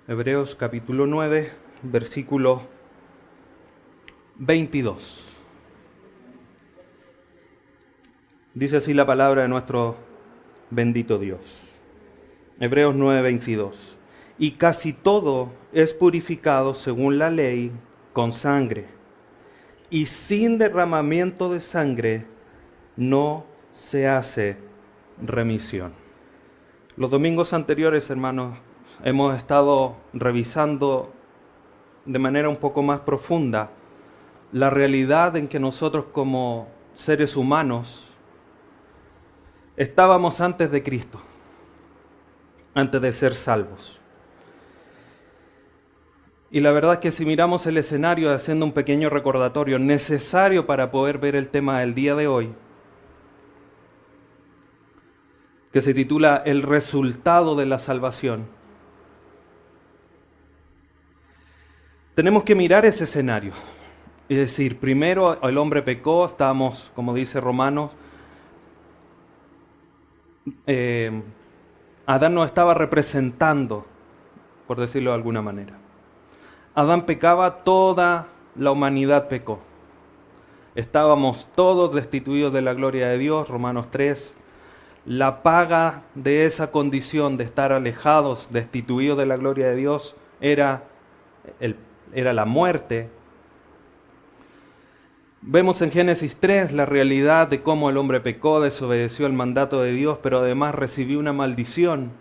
Hebreos capítulo 9, versículo 22. Dice así la palabra de nuestro bendito Dios. Hebreos 9, 22. Y casi todo es purificado según la ley con sangre, y sin derramamiento de sangre no se hace remisión. Los domingos anteriores, hermanos, hemos estado revisando de manera un poco más profunda la realidad en que nosotros como seres humanos estábamos antes de Cristo, antes de ser salvos. Y la verdad es que si miramos el escenario haciendo un pequeño recordatorio necesario para poder ver el tema del día de hoy, que se titula El resultado de la salvación, tenemos que mirar ese escenario. Es decir, primero el hombre pecó, estábamos, como dice Romanos, Adán nos estaba representando, por decirlo de alguna manera. Adán pecaba, toda la humanidad pecó. Estábamos todos destituidos de la gloria de Dios, Romanos 3. La paga de esa condición de estar alejados, destituidos de la gloria de Dios, era la muerte. Vemos en Génesis 3 la realidad de cómo el hombre pecó, desobedeció el mandato de Dios, pero además recibió una maldición,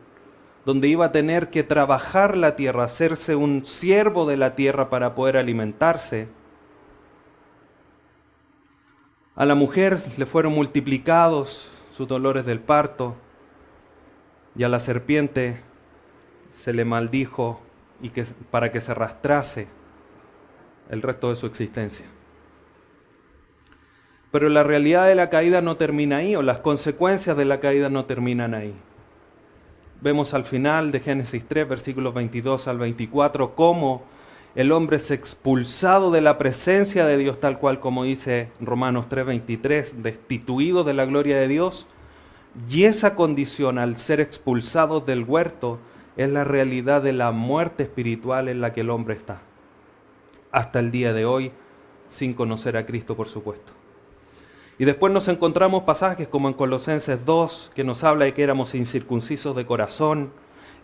donde iba a tener que trabajar la tierra, hacerse un siervo de la tierra para poder alimentarse. A la mujer le fueron multiplicados sus dolores del parto, y a la serpiente se le maldijo para que se arrastrase el resto de su existencia. Pero la realidad de la caída no termina ahí, o las consecuencias de la caída no terminan ahí. Vemos al final de Génesis 3, versículos 22 al 24, cómo el hombre es expulsado de la presencia de Dios, tal cual como dice Romanos 3, 23, destituido de la gloria de Dios. Y esa condición, al ser expulsado del huerto, es la realidad de la muerte espiritual en la que el hombre está. Hasta el día de hoy, sin conocer a Cristo, por supuesto. Y después nos encontramos pasajes como en Colosenses 2, que nos habla de que éramos incircuncisos de corazón,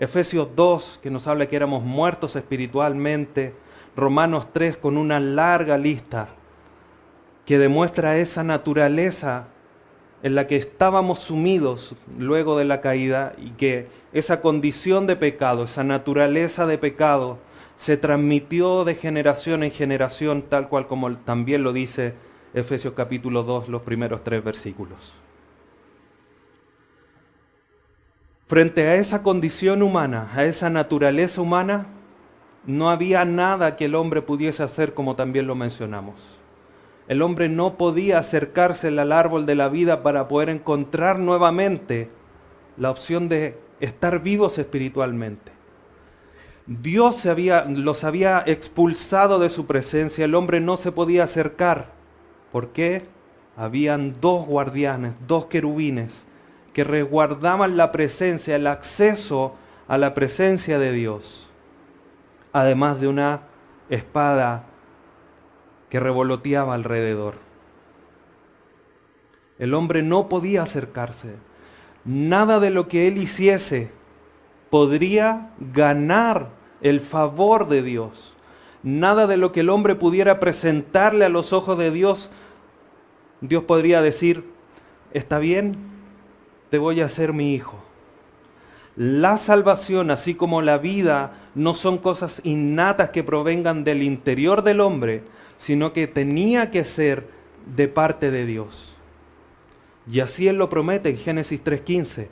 Efesios 2, que nos habla de que éramos muertos espiritualmente, Romanos 3, con una larga lista que demuestra esa naturaleza en la que estábamos sumidos luego de la caída, y que esa condición de pecado, esa naturaleza de pecado, se transmitió de generación en generación, tal cual como también lo dice Efesios capítulo 2, los primeros 3 versículos. Frente a esa condición humana, a esa naturaleza humana, no había nada que el hombre pudiese hacer, como también lo mencionamos. El hombre no podía acercarse al árbol de la vida para poder encontrar nuevamente la opción de estar vivos espiritualmente. Dios los había expulsado de su presencia, el hombre no se podía acercar. ¿Por qué? Habían dos guardianes, dos querubines, que resguardaban la presencia, el acceso a la presencia de Dios, además de una espada que revoloteaba alrededor. El hombre no podía acercarse. Nada de lo que él hiciese podría ganar el favor de Dios. Nada de lo que el hombre pudiera presentarle a los ojos de Dios, Dios podría decir: está bien, te voy a hacer mi hijo. La salvación, así como la vida, no son cosas innatas que provengan del interior del hombre, sino que tenía que ser de parte de Dios. Y así Él lo promete en Génesis 3:15.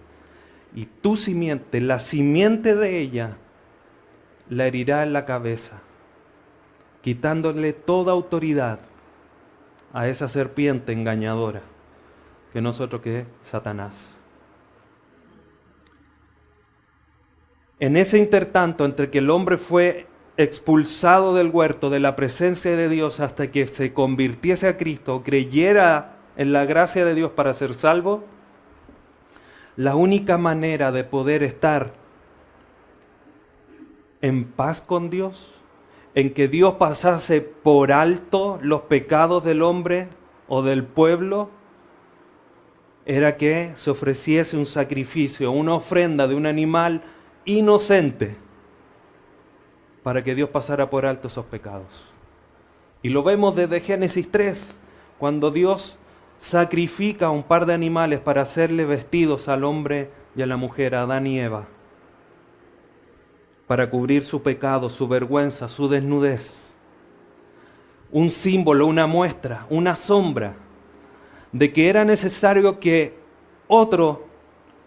Y tu simiente, la simiente de ella, la herirá en la cabeza, quitándole toda autoridad a esa serpiente engañadora, que no es otro que Satanás. En ese intertanto, entre que el hombre fue expulsado del huerto, de la presencia de Dios, hasta que se convirtiese a Cristo, creyera en la gracia de Dios para ser salvo, la única manera de poder estar en paz con Dios, en que Dios pasase por alto los pecados del hombre o del pueblo, era que se ofreciese un sacrificio, una ofrenda de un animal inocente para que Dios pasara por alto esos pecados. Y lo vemos desde Génesis 3, cuando Dios sacrifica un par de animales para hacerle vestidos al hombre y a la mujer, a Adán y Eva, para cubrir su pecado, su vergüenza, su desnudez. Un símbolo, una muestra, una sombra de que era necesario que otro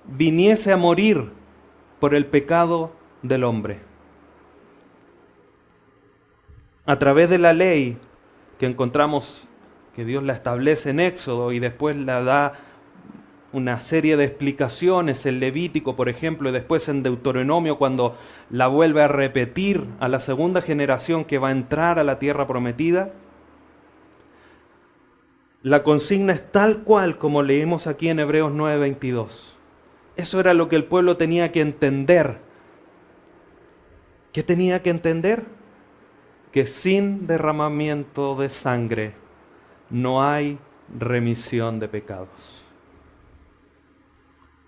viniese a morir por el pecado del hombre. A través de la ley que encontramos que Dios la establece en Éxodo y después la da una serie de explicaciones en Levítico, por ejemplo, y después en Deuteronomio, cuando la vuelve a repetir a la segunda generación que va a entrar a la tierra prometida. La consigna es tal cual como leímos aquí en Hebreos 9:22. Eso era lo que el pueblo tenía que entender. ¿Qué tenía que entender? Que sin derramamiento de sangre no hay remisión de pecados.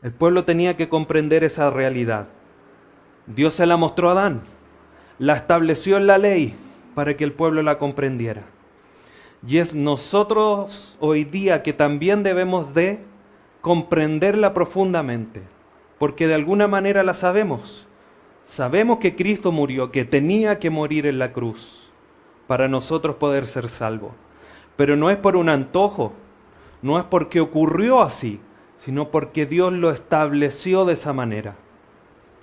El pueblo tenía que comprender esa realidad. Dios se la mostró a Adán, la estableció en la ley para que el pueblo la comprendiera. Y es nosotros hoy día que también debemos de comprenderla profundamente, porque de alguna manera la sabemos. Sabemos que Cristo murió, que tenía que morir en la cruz para nosotros poder ser salvos. Pero no es por un antojo, no es porque ocurrió así, sino porque Dios lo estableció de esa manera.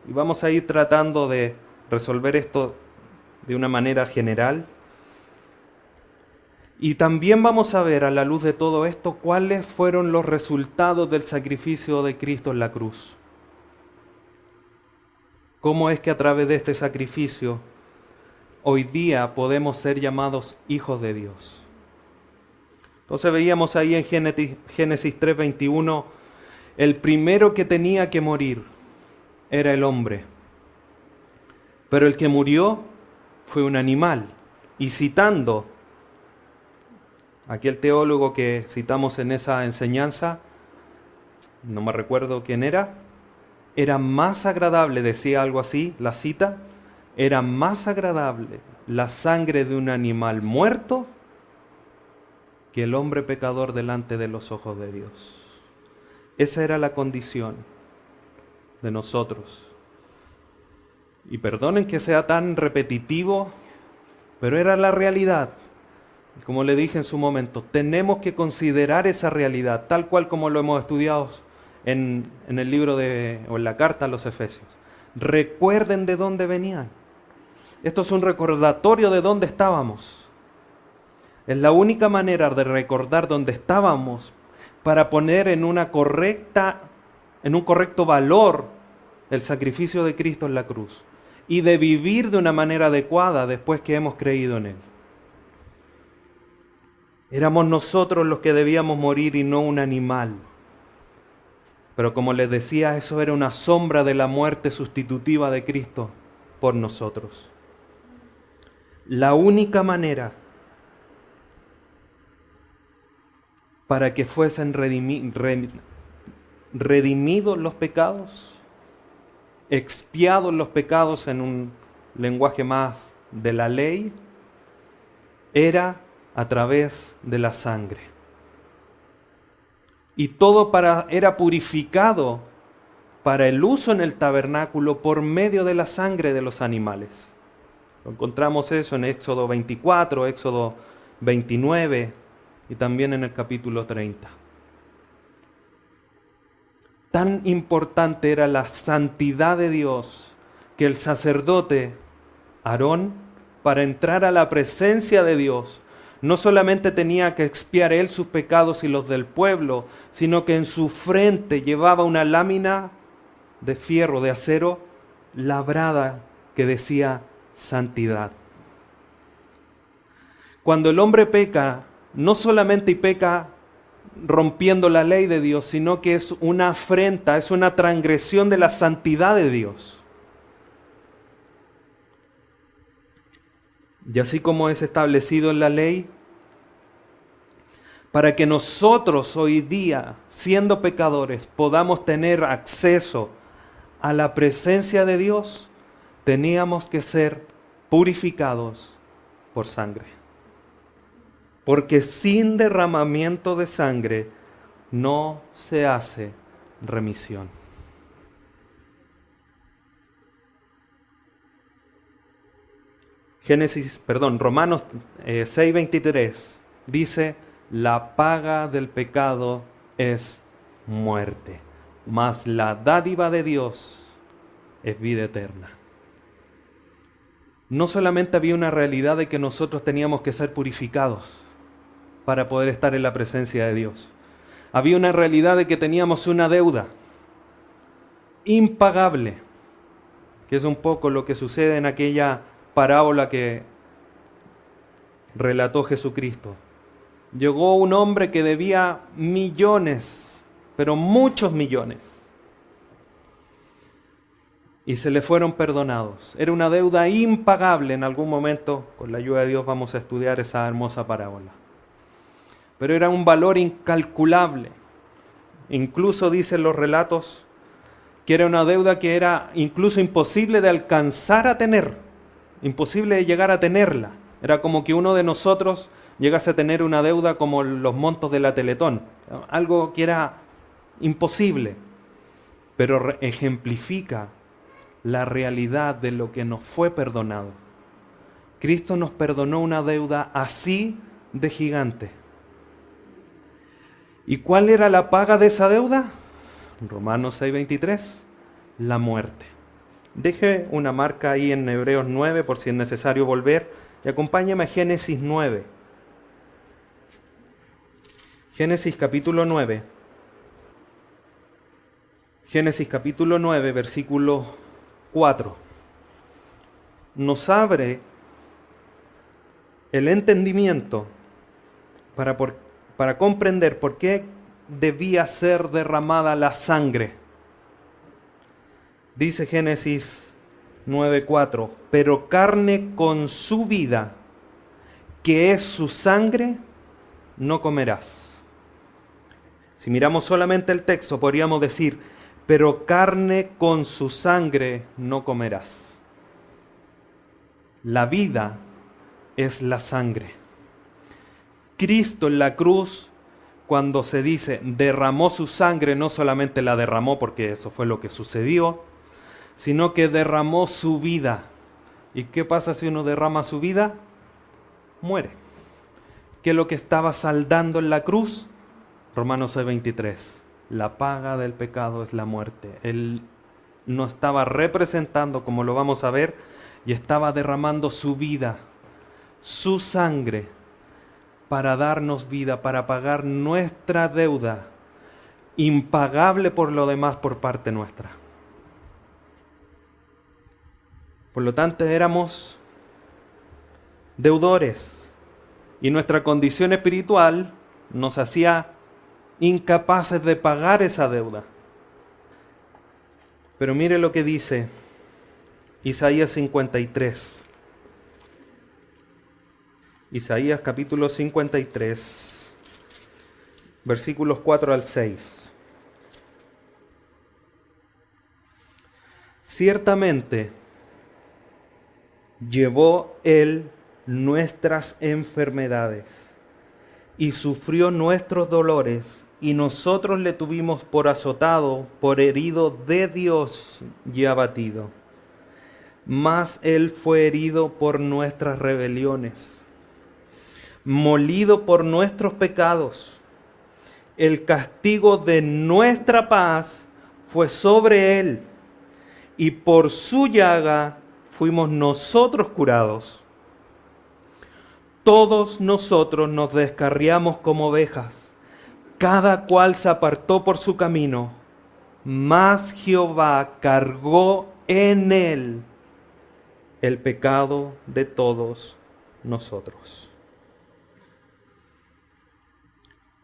Y vamos a ir tratando de resolver esto de una manera general. Y también vamos a ver a la luz de todo esto cuáles fueron los resultados del sacrificio de Cristo en la cruz. ¿Cómo es que a través de este sacrificio hoy día podemos ser llamados hijos de Dios? Entonces veíamos ahí en Génesis 3:21, el primero que tenía que morir era el hombre, pero el que murió fue un animal. Y citando aquel teólogo que citamos en esa enseñanza, no me recuerdo quién era más agradable, decía algo así, la cita, era más agradable la sangre de un animal muerto que el hombre pecador delante de los ojos de Dios. Esa era la condición de nosotros. Y perdonen que sea tan repetitivo, pero era la realidad. Como le dije en su momento, tenemos que considerar esa realidad, tal cual como lo hemos estudiado en el libro o en la carta a los Efesios. Recuerden de dónde venían. Esto es un recordatorio de dónde estábamos. Es la única manera de recordar dónde estábamos para poner en un correcto valor el sacrificio de Cristo en la cruz y de vivir de una manera adecuada después que hemos creído en Él. Éramos nosotros los que debíamos morir y no un animal. Pero como les decía, eso era una sombra de la muerte sustitutiva de Cristo por nosotros. La única manera para que fuesen redimidos los pecados, expiados los pecados en un lenguaje más de la ley, era a través de la sangre. Y todo era purificado para el uso en el tabernáculo por medio de la sangre de los animales. Encontramos eso en Éxodo 24, Éxodo 29 y también en el capítulo 30. Tan importante era la santidad de Dios que el sacerdote Aarón, para entrar a la presencia de Dios, no solamente tenía que expiar él sus pecados y los del pueblo, sino que en su frente llevaba una lámina de fierro, de acero, labrada que decía santidad. Cuando el hombre peca, no solamente peca rompiendo la ley de Dios, sino que es una afrenta, es una transgresión de la santidad de Dios. Y así como es establecido en la ley, para que nosotros hoy día, siendo pecadores, podamos tener acceso a la presencia de Dios, teníamos que ser purificados por sangre. Porque sin derramamiento de sangre no se hace remisión. Romanos 6:23 dice: la paga del pecado es muerte, mas la dádiva de Dios es vida eterna. No solamente había una realidad de que nosotros teníamos que ser purificados para poder estar en la presencia de Dios. Había una realidad de que teníamos una deuda impagable, que es un poco lo que sucede en aquella parábola que relató Jesucristo. Llegó un hombre que debía millones, pero muchos millones, y se le fueron perdonados. Era una deuda impagable. En algún momento, con la ayuda de Dios, vamos a estudiar esa hermosa parábola. Pero era un valor incalculable. Incluso dicen los relatos que era una deuda que era incluso imposible de alcanzar a tener, imposible de llegar a tenerla. Era como que uno de nosotros llegase a tener una deuda como los montos de la Teletón, algo que era imposible, pero ejemplifica la realidad de lo que nos fue perdonado. Cristo nos perdonó una deuda así de gigante. ¿Y cuál era la paga de esa deuda? Romanos 6:23, la muerte. Deje una marca ahí en Hebreos 9 por si es necesario volver y acompáñame a Génesis 9. Génesis capítulo 9. Génesis capítulo 9, versículo 4. Nos abre el entendimiento para comprender por qué debía ser derramada la sangre. Dice Génesis 9:4, pero carne con su vida, que es su sangre, no comerás. Si miramos solamente el texto, podríamos decir, pero carne con su sangre no comerás. La vida es la sangre. Cristo en la cruz, cuando se dice derramó su sangre, no solamente la derramó porque eso fue lo que sucedió, sino que derramó su vida. ¿Y qué pasa si uno derrama su vida? Muere. ¿Qué es lo que estaba saldando en la cruz? Romanos 6:23. La paga del pecado es la muerte. Él no estaba representando, como lo vamos a ver, y estaba derramando su vida, su sangre, para darnos vida, para pagar nuestra deuda, impagable por lo demás por parte nuestra. Por lo tanto, éramos deudores y nuestra condición espiritual nos hacía incapaces de pagar esa deuda. Pero mire lo que dice Isaías 53. Isaías capítulo 53, versículos 4 al 6. Ciertamente llevó Él nuestras enfermedades y sufrió nuestros dolores, y nosotros le tuvimos por azotado, por herido de Dios y abatido. Mas Él fue herido por nuestras rebeliones, molido por nuestros pecados. El castigo de nuestra paz fue sobre Él, y por su llaga fuimos nosotros curados. Todos nosotros nos descarriamos como ovejas, cada cual se apartó por su camino, mas Jehová cargó en Él el pecado de todos nosotros.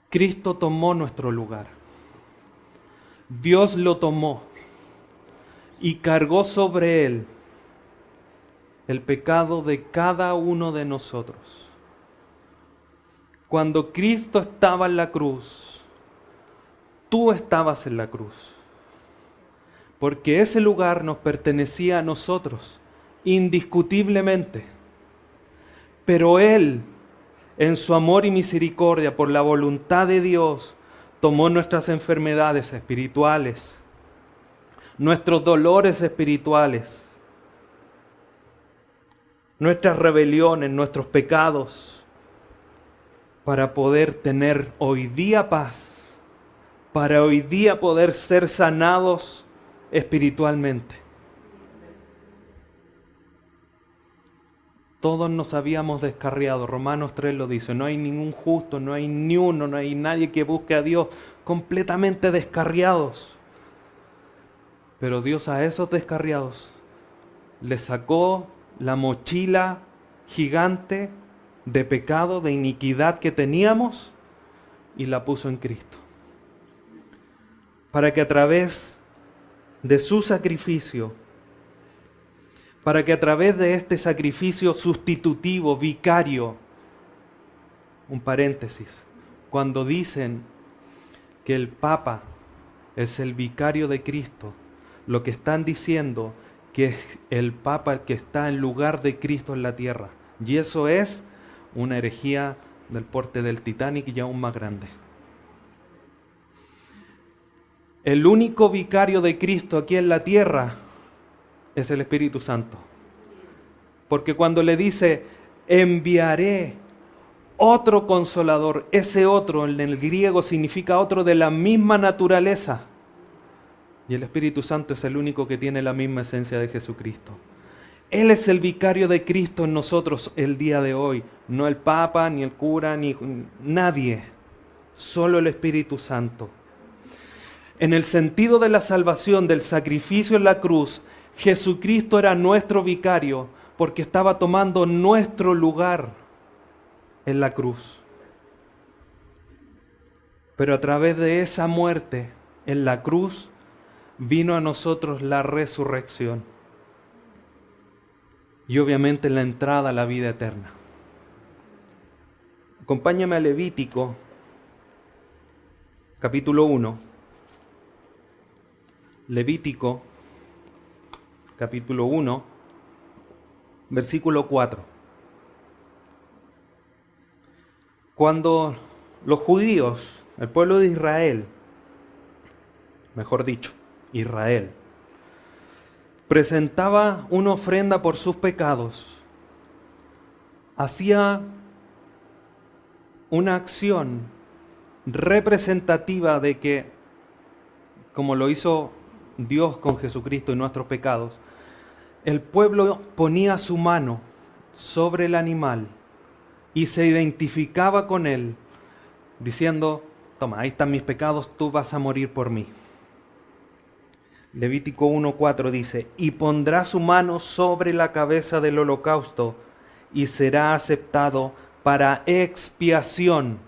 Cristo tomó nuestro lugar. Dios lo tomó y cargó sobre Él el pecado de cada uno de nosotros. Cuando Cristo estaba en la cruz, tú estabas en la cruz, porque ese lugar nos pertenecía a nosotros, indiscutiblemente. Pero Él, en su amor y misericordia, por la voluntad de Dios, tomó nuestras enfermedades espirituales, nuestros dolores espirituales, nuestras rebeliones, nuestros pecados, para poder tener hoy día paz, para hoy día poder ser sanados espiritualmente. Todos nos habíamos descarriado, Romanos 3 lo dice, no hay ningún justo, no hay ni uno, no hay nadie que busque a Dios, completamente descarriados. Pero Dios a esos descarriados les sacó la mochila gigante de pecado, de iniquidad que teníamos y la puso en Cristo. Para que a través de su sacrificio, para que a través de este sacrificio sustitutivo, vicario, un paréntesis, cuando dicen que el Papa es el vicario de Cristo, lo que están diciendo que es el Papa que está en lugar de Cristo en la tierra. Y eso es una herejía del porte del Titanic y aún más grande. El único vicario de Cristo aquí en la tierra es el Espíritu Santo. Porque cuando le dice, enviaré otro consolador, ese otro en el griego significa otro de la misma naturaleza. Y el Espíritu Santo es el único que tiene la misma esencia de Jesucristo. Él es el vicario de Cristo en nosotros el día de hoy. No el Papa, ni el cura, ni nadie. Solo el Espíritu Santo. En el sentido de la salvación, del sacrificio en la cruz, Jesucristo era nuestro vicario porque estaba tomando nuestro lugar en la cruz. Pero a través de esa muerte en la cruz, vino a nosotros la resurrección y obviamente la entrada a la vida eterna. Acompáñame a Levítico, capítulo 1. Levítico, capítulo 1, versículo 4. Cuando los judíos, el pueblo de Israel, mejor dicho, Israel, presentaba una ofrenda por sus pecados, hacía una acción representativa de que, como lo hizo Dios con Jesucristo y nuestros pecados, el pueblo ponía su mano sobre el animal y se identificaba con él, diciendo, toma, ahí están mis pecados, tú vas a morir por mí. Levítico 1:4 dice, y pondrá su mano sobre la cabeza del holocausto y será aceptado para expiación,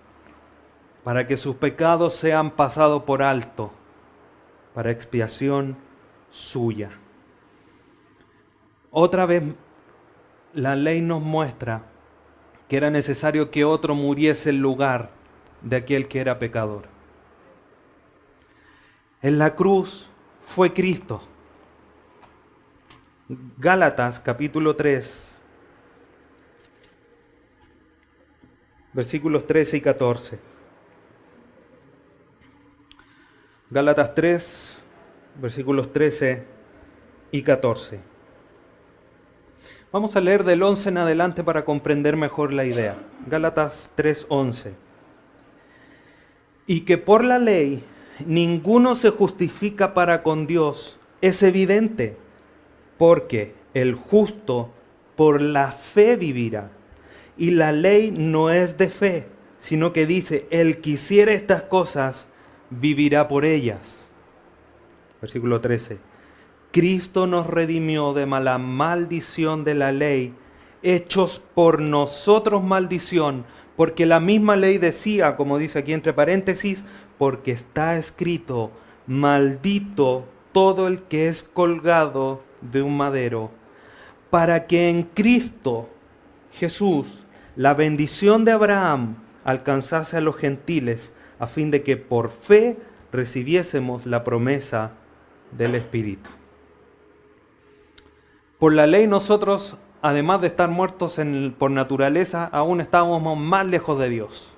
para que sus pecados sean pasados por alto, para expiación suya. Otra vez la ley nos muestra que era necesario que otro muriese en lugar de aquel que era pecador. En la cruz fue Cristo. Gálatas capítulo 3, versículos 13 y 14. Gálatas 3, versículos 13 y 14. Vamos a leer del 11 en adelante para comprender mejor la idea. Gálatas 3:11. Y que por la ley ninguno se justifica para con Dios, es evidente, porque el justo por la fe vivirá. Y la ley no es de fe, sino que dice, el que hiciere estas cosas, vivirá por ellas. Versículo 13. Cristo nos redimió de la maldición de la ley, hechos por nosotros maldición, porque la misma ley decía, como dice aquí entre paréntesis, porque está escrito, maldito todo el que es colgado de un madero, para que en Cristo Jesús la bendición de Abraham alcanzase a los gentiles, a fin de que por fe recibiésemos la promesa del Espíritu. Por la ley nosotros, además de estar muertos por naturaleza, aún estábamos más lejos de Dios.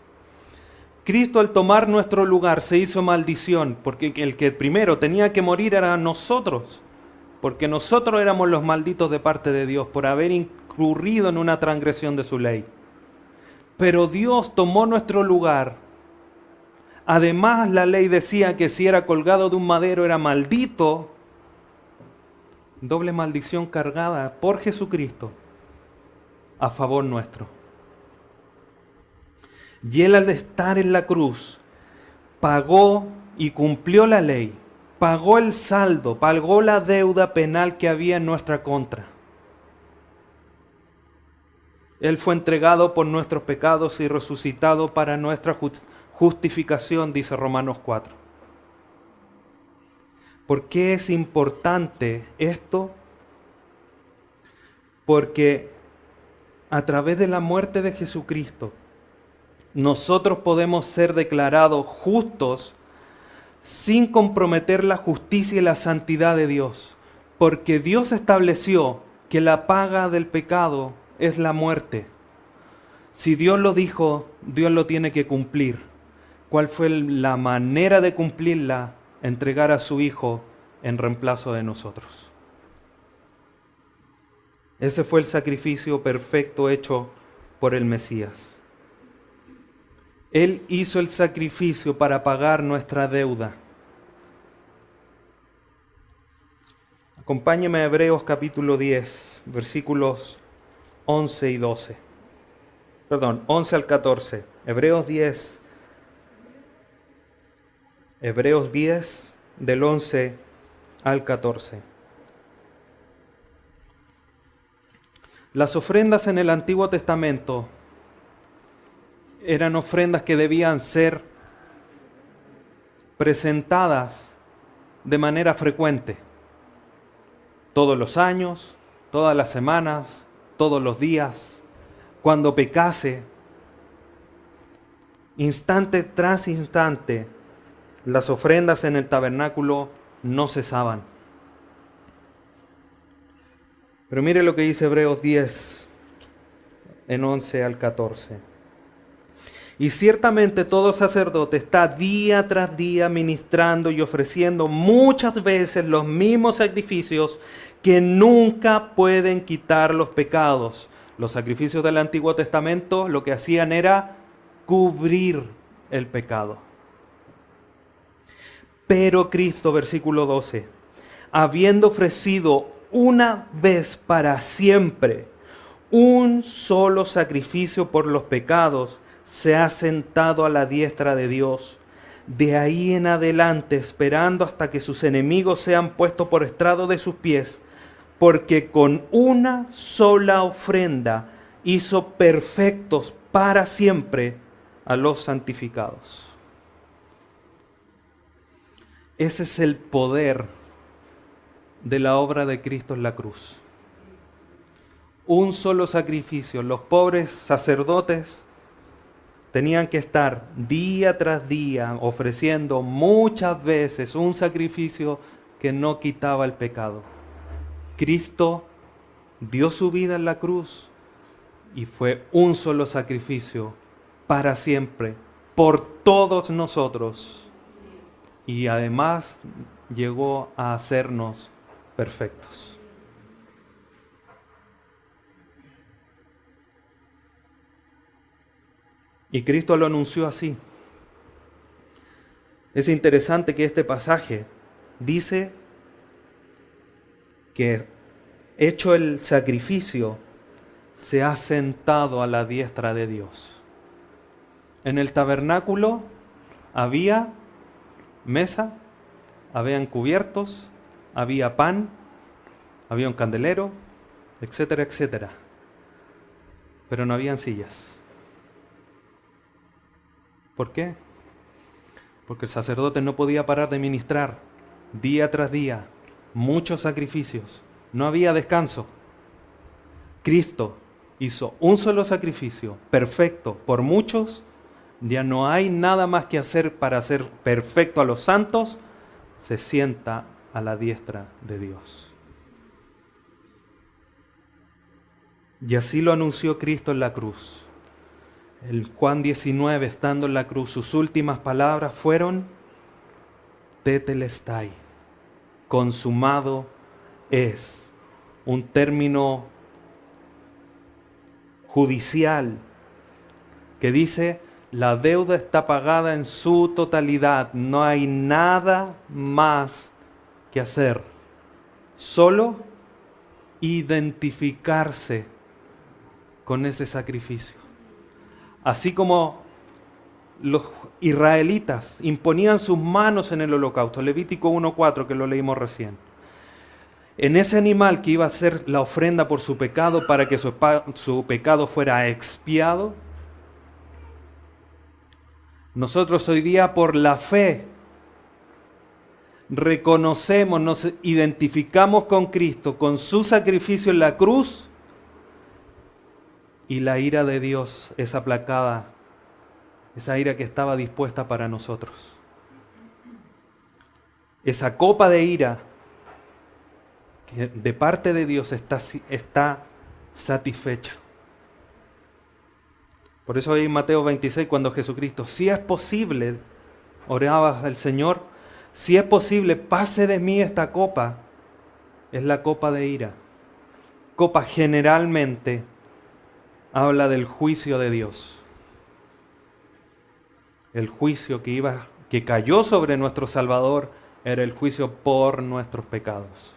Cristo, al tomar nuestro lugar, se hizo maldición, porque el que primero tenía que morir era nosotros, porque nosotros éramos los malditos de parte de Dios por haber incurrido en una transgresión de su ley. Pero Dios tomó nuestro lugar. Además, la ley decía que si era colgado de un madero era maldito. Doble maldición cargada por Jesucristo a favor nuestro. Y Él, al estar en la cruz, pagó y cumplió la ley, pagó el saldo, pagó la deuda penal que había en nuestra contra. Él fue entregado por nuestros pecados y resucitado para nuestra justificación, dice Romanos 4. ¿Por qué es importante esto? Porque a través de la muerte de Jesucristo, nosotros podemos ser declarados justos sin comprometer la justicia y la santidad de Dios. Porque Dios estableció que la paga del pecado es la muerte. Si Dios lo dijo, Dios lo tiene que cumplir. ¿Cuál fue la manera de cumplirla? Entregar a su Hijo en reemplazo de nosotros. Ese fue el sacrificio perfecto hecho por el Mesías. Él hizo el sacrificio para pagar nuestra deuda. Acompáñeme a Hebreos capítulo 10, versículos 11 y 12. Perdón, 11 al 14. Hebreos 10, del 11 al 14. Las ofrendas en el Antiguo Testamento eran ofrendas que debían ser presentadas de manera frecuente, todos los años, todas las semanas, todos los días, cuando pecase, instante tras instante, las ofrendas en el tabernáculo no cesaban. Pero mire lo que dice Hebreos 10, en 11 al 14. Y ciertamente todo sacerdote está día tras día ministrando y ofreciendo muchas veces los mismos sacrificios que nunca pueden quitar los pecados. Los sacrificios del Antiguo Testamento lo que hacían era cubrir el pecado. Pero Cristo, versículo 12, habiendo ofrecido una vez para siempre un solo sacrificio por los pecados, se ha sentado a la diestra de Dios. De ahí en adelante, esperando hasta que sus enemigos sean puestos por estrado de sus pies, porque con una sola ofrenda hizo perfectos para siempre a los santificados. Ese es el poder de la obra de Cristo en la cruz. Un solo sacrificio. Los pobres sacerdotes tenían que estar día tras día ofreciendo muchas veces un sacrificio que no quitaba el pecado. Cristo dio su vida en la cruz y fue un solo sacrificio para siempre, por todos nosotros. Y además llegó a hacernos perfectos. Y Cristo lo anunció así. Es interesante que este pasaje dice que hecho el sacrificio, se ha sentado a la diestra de Dios. En el tabernáculo había mesa, habían cubiertos, había pan, había un candelero, etcétera, etcétera. Pero no habían sillas. ¿Por qué? Porque el sacerdote no podía parar de ministrar día tras día, muchos sacrificios. No había descanso. Cristo hizo un solo sacrificio, perfecto por muchos, ya no hay nada más que hacer para hacer perfecto a los santos, se sienta a la diestra de Dios. Y así lo anunció Cristo en la cruz. En Juan 19, estando en la cruz, sus últimas palabras fueron: tetelestai, consumado es. Un término judicial que dice: la deuda está pagada en su totalidad, no hay nada más que hacer, solo identificarse con ese sacrificio. Así como los israelitas imponían sus manos en el holocausto, Levítico 1:4, que lo leímos recién, en ese animal que iba a ser la ofrenda por su pecado para que su pecado fuera expiado, nosotros hoy día por la fe reconocemos, nos identificamos con Cristo, con su sacrificio en la cruz, y la ira de Dios es aplacada, esa ira que estaba dispuesta para nosotros. Esa copa de ira que de parte de Dios está satisfecha. Por eso ahí en Mateo 26, cuando Jesucristo, si es posible, oraba al Señor, si es posible, pase de mí esta copa, es la copa de ira. Copa generalmente habla del juicio de Dios. El juicio que cayó sobre nuestro Salvador era el juicio por nuestros pecados.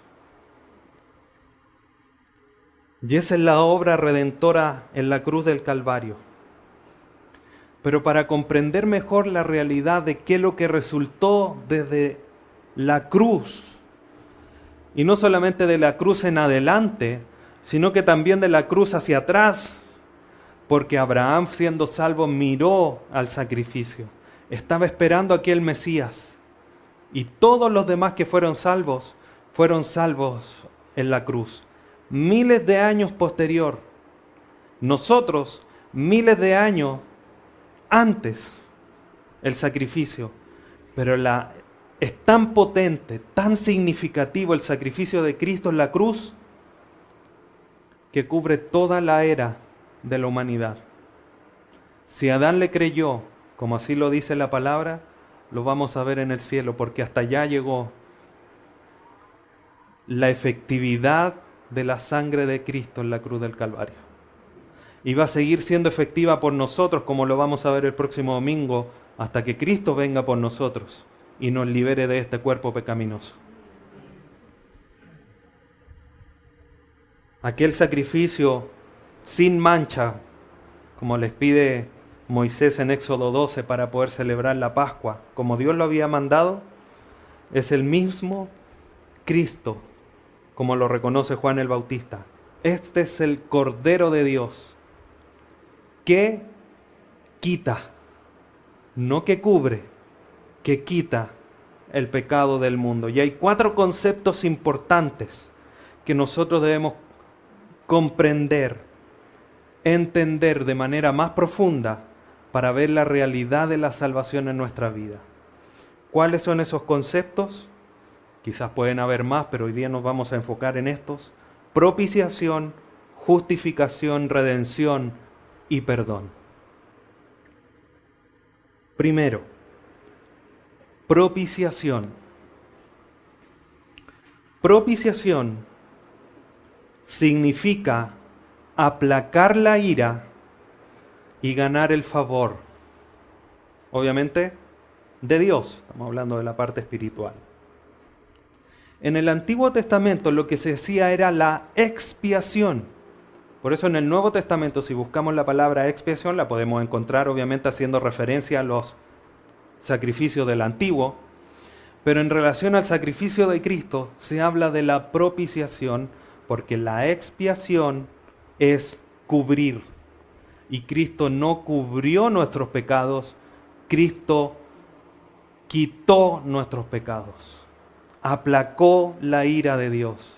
Y esa es la obra redentora en la cruz del Calvario. Pero para comprender mejor la realidad de qué es lo que resultó desde la cruz, y no solamente de la cruz en adelante, sino que también de la cruz hacia atrás, porque Abraham, siendo salvo, miró al sacrificio, estaba esperando a aquel Mesías, y todos los demás que fueron salvos en la cruz. Miles de años posterior, nosotros miles de años antes el sacrificio, pero es tan potente, tan significativo el sacrificio de Cristo en la cruz, que cubre toda la era de la humanidad. Si Adán le creyó, como así lo dice la palabra, lo vamos a ver en el cielo, porque hasta allá llegó la efectividad de la sangre de Cristo en la cruz del Calvario. Y va a seguir siendo efectiva por nosotros, como lo vamos a ver el próximo domingo, hasta que Cristo venga por nosotros y nos libere de este cuerpo pecaminoso. Aquel sacrificio sin mancha, como les pide Moisés en Éxodo 12 para poder celebrar la Pascua, como Dios lo había mandado, es el mismo Cristo, como lo reconoce Juan el Bautista. Este es el Cordero de Dios que quita, no que cubre, que quita el pecado del mundo. Y hay 4 conceptos importantes que nosotros debemos comprender, entender de manera más profunda para ver la realidad de la salvación en nuestra vida. ¿Cuáles son esos conceptos? Quizás pueden haber más, pero hoy día nos vamos a enfocar en estos: propiciación, justificación, redención y perdón. Primero, propiciación. Propiciación significa aplacar la ira y ganar el favor. Obviamente, de Dios. Estamos hablando de la parte espiritual. En el Antiguo Testamento lo que se hacía era la expiación. Por eso en el Nuevo Testamento, si buscamos la palabra expiación, la podemos encontrar obviamente haciendo referencia a los sacrificios del Antiguo, pero en relación al sacrificio de Cristo se habla de la propiciación, porque la expiación es cubrir. Y Cristo no cubrió nuestros pecados, Cristo quitó nuestros pecados, aplacó la ira de Dios.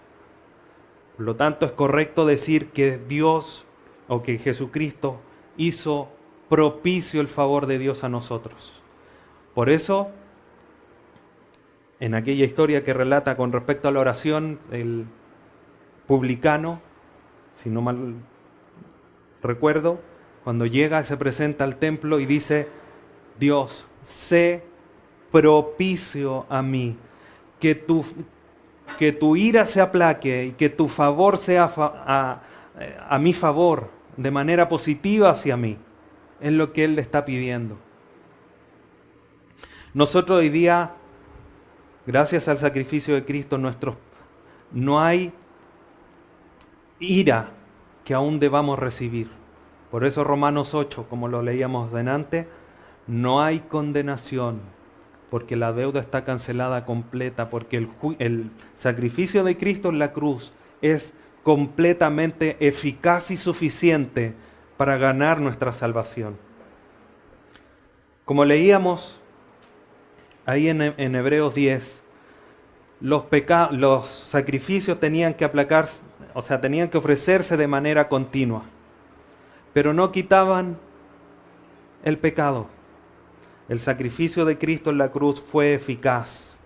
Por lo tanto, es correcto decir que Dios o que Jesucristo hizo propicio el favor de Dios a nosotros. Por eso, en aquella historia que relata con respecto a la oración, el publicano, si no mal recuerdo, cuando llega se presenta al templo y dice: Dios, sé propicio a mí, que tu ira se aplaque y que tu favor sea a mi favor, de manera positiva hacia mí. Es lo que Él le está pidiendo. Nosotros hoy día, gracias al sacrificio de Cristo, no hay ira que aún debamos recibir. Por eso Romanos 8, como lo leíamos delante, no hay condenación, porque la deuda está cancelada completa, porque el sacrificio de Cristo en la cruz es completamente eficaz y suficiente para ganar nuestra salvación. Como leíamos ahí en Hebreos 10, los sacrificios tenían que aplacarse, o sea, tenían que ofrecerse de manera continua, pero no quitaban el pecado. El sacrificio de Cristo en la cruz fue eficaz,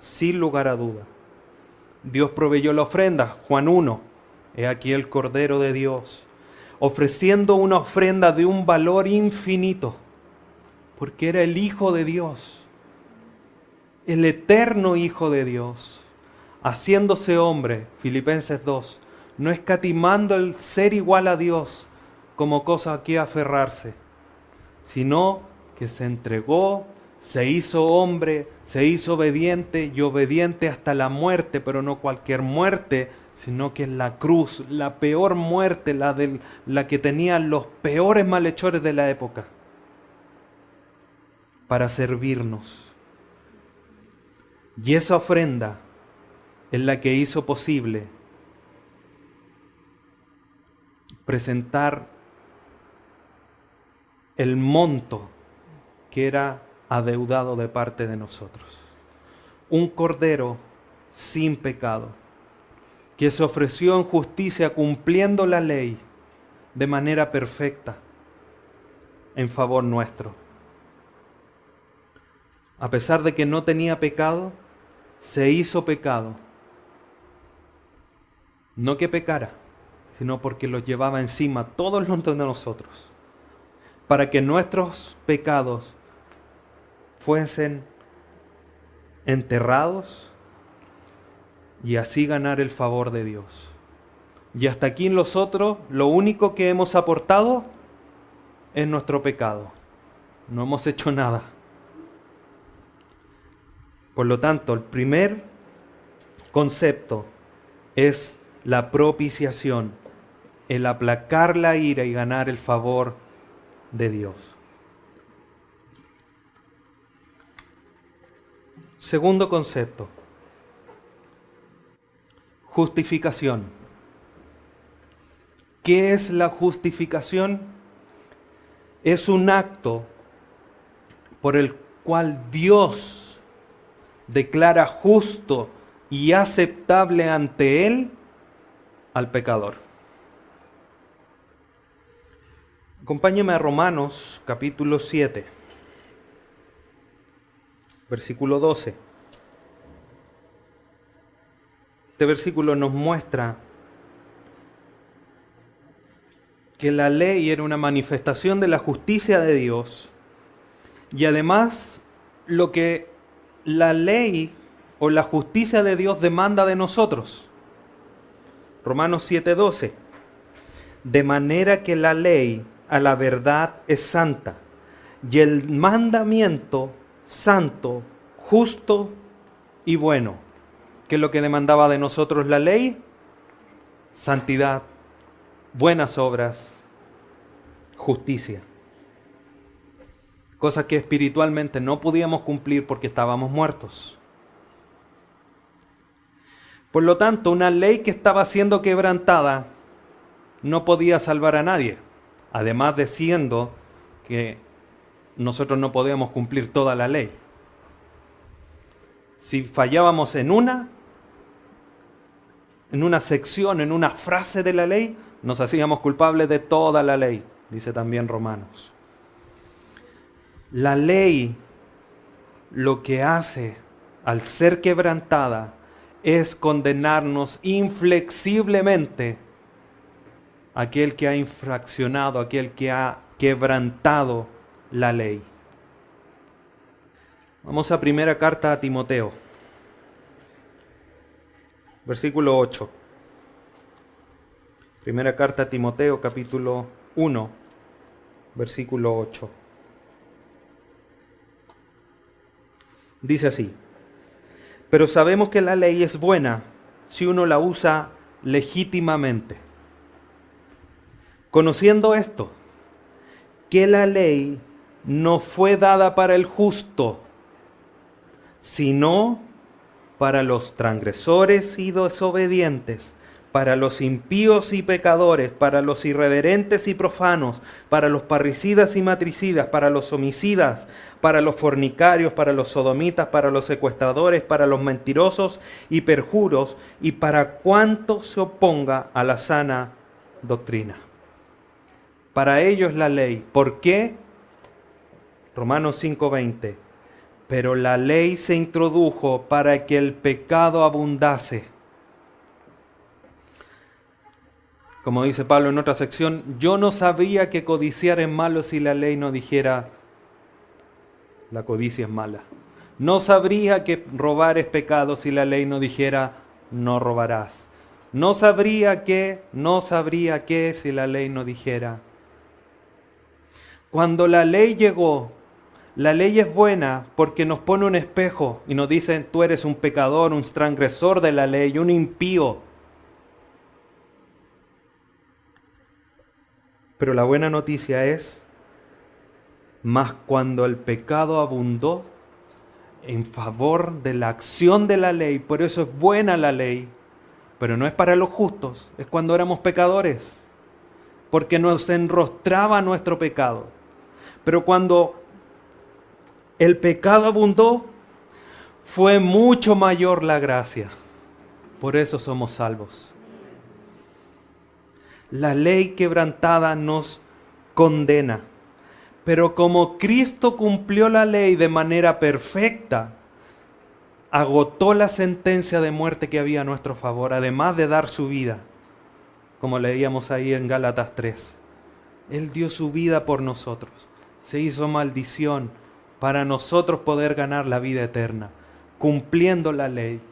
sin lugar a duda. Dios proveyó la ofrenda, Juan 1, he aquí el Cordero de Dios, ofreciendo una ofrenda de un valor infinito, porque era el Hijo de Dios, el eterno Hijo de Dios, haciéndose hombre, Filipenses 2, no escatimando el ser igual a Dios como cosa a que aferrarse, sino que se entregó, se hizo hombre, se hizo obediente y obediente hasta la muerte, pero no cualquier muerte, sino que en la cruz, la peor muerte, la que tenían los peores malhechores de la época, para servirnos. Y esa ofrenda es la que hizo posible presentar el monto que era adeudado de parte de nosotros. Un cordero sin pecado, que se ofreció en justicia cumpliendo la ley de manera perfecta en favor nuestro. A pesar de que no tenía pecado, se hizo pecado. No que pecara, sino porque los llevaba encima todos los de nosotros, para que nuestros pecados fuesen enterrados y así ganar el favor de Dios. Y hasta aquí nosotros lo único que hemos aportado es nuestro pecado. No hemos hecho nada. Por lo tanto, el primer concepto es la propiciación, el aplacar la ira y ganar el favor de Dios. Segundo concepto, justificación. ¿Qué es la justificación? Es un acto por el cual Dios declara justo y aceptable ante Él al pecador. Acompáñeme a Romanos capítulo 7, versículo 12. Este versículo nos muestra que la ley era una manifestación de la justicia de Dios y además lo que la ley o la justicia de Dios demanda de nosotros. Romanos 7:12. De manera que la ley a la verdad es santa y el mandamiento santo, justo y bueno. ¿Qué es lo que demandaba de nosotros la ley? Santidad, buenas obras, justicia. Cosas que espiritualmente no podíamos cumplir porque estábamos muertos. Por lo tanto, una ley que estaba siendo quebrantada no podía salvar a nadie. Además de siendo que nosotros no podíamos cumplir toda la ley. Si fallábamos en una, en una sección, en una frase de la ley, nos hacíamos culpables de toda la ley, dice también Romanos. La ley lo que hace al ser quebrantada es condenarnos inflexiblemente a aquel que ha infraccionado, aquel que ha quebrantado la ley. Vamos a primera carta a Timoteo, versículo 8. Primera carta a Timoteo, capítulo 1, versículo 8. Dice así: pero sabemos que la ley es buena si uno la usa legítimamente. Conociendo esto, que la ley no fue dada para el justo, sino para los transgresores y desobedientes, para los impíos y pecadores, para los irreverentes y profanos, para los parricidas y matricidas, para los homicidas, para los fornicarios, para los sodomitas, para los secuestradores, para los mentirosos y perjuros, y para cuanto se oponga a la sana doctrina. Para ellos la ley. ¿Por qué? Romanos 5:20. Pero la ley se introdujo para que el pecado abundase. Como dice Pablo en otra sección, yo no sabía que codiciar es malo si la ley no dijera la codicia es mala. No sabría que robar es pecado si la ley no dijera no robarás. No sabría que si la ley no dijera. Cuando la ley llegó, la ley es buena porque nos pone un espejo y nos dice tú eres un pecador, un transgresor de la ley, un impío. Pero la buena noticia es, más cuando el pecado abundó en favor de la acción de la ley, por eso es buena la ley, pero no es para los justos, es cuando éramos pecadores, porque nos enrostraba nuestro pecado. Pero cuando el pecado abundó, fue mucho mayor la gracia, por eso somos salvos. La ley quebrantada nos condena. Pero como Cristo cumplió la ley de manera perfecta, agotó la sentencia de muerte que había a nuestro favor, además de dar su vida, como leíamos ahí en Gálatas 3. Él dio su vida por nosotros, se hizo maldición para nosotros poder ganar la vida eterna, cumpliendo la ley.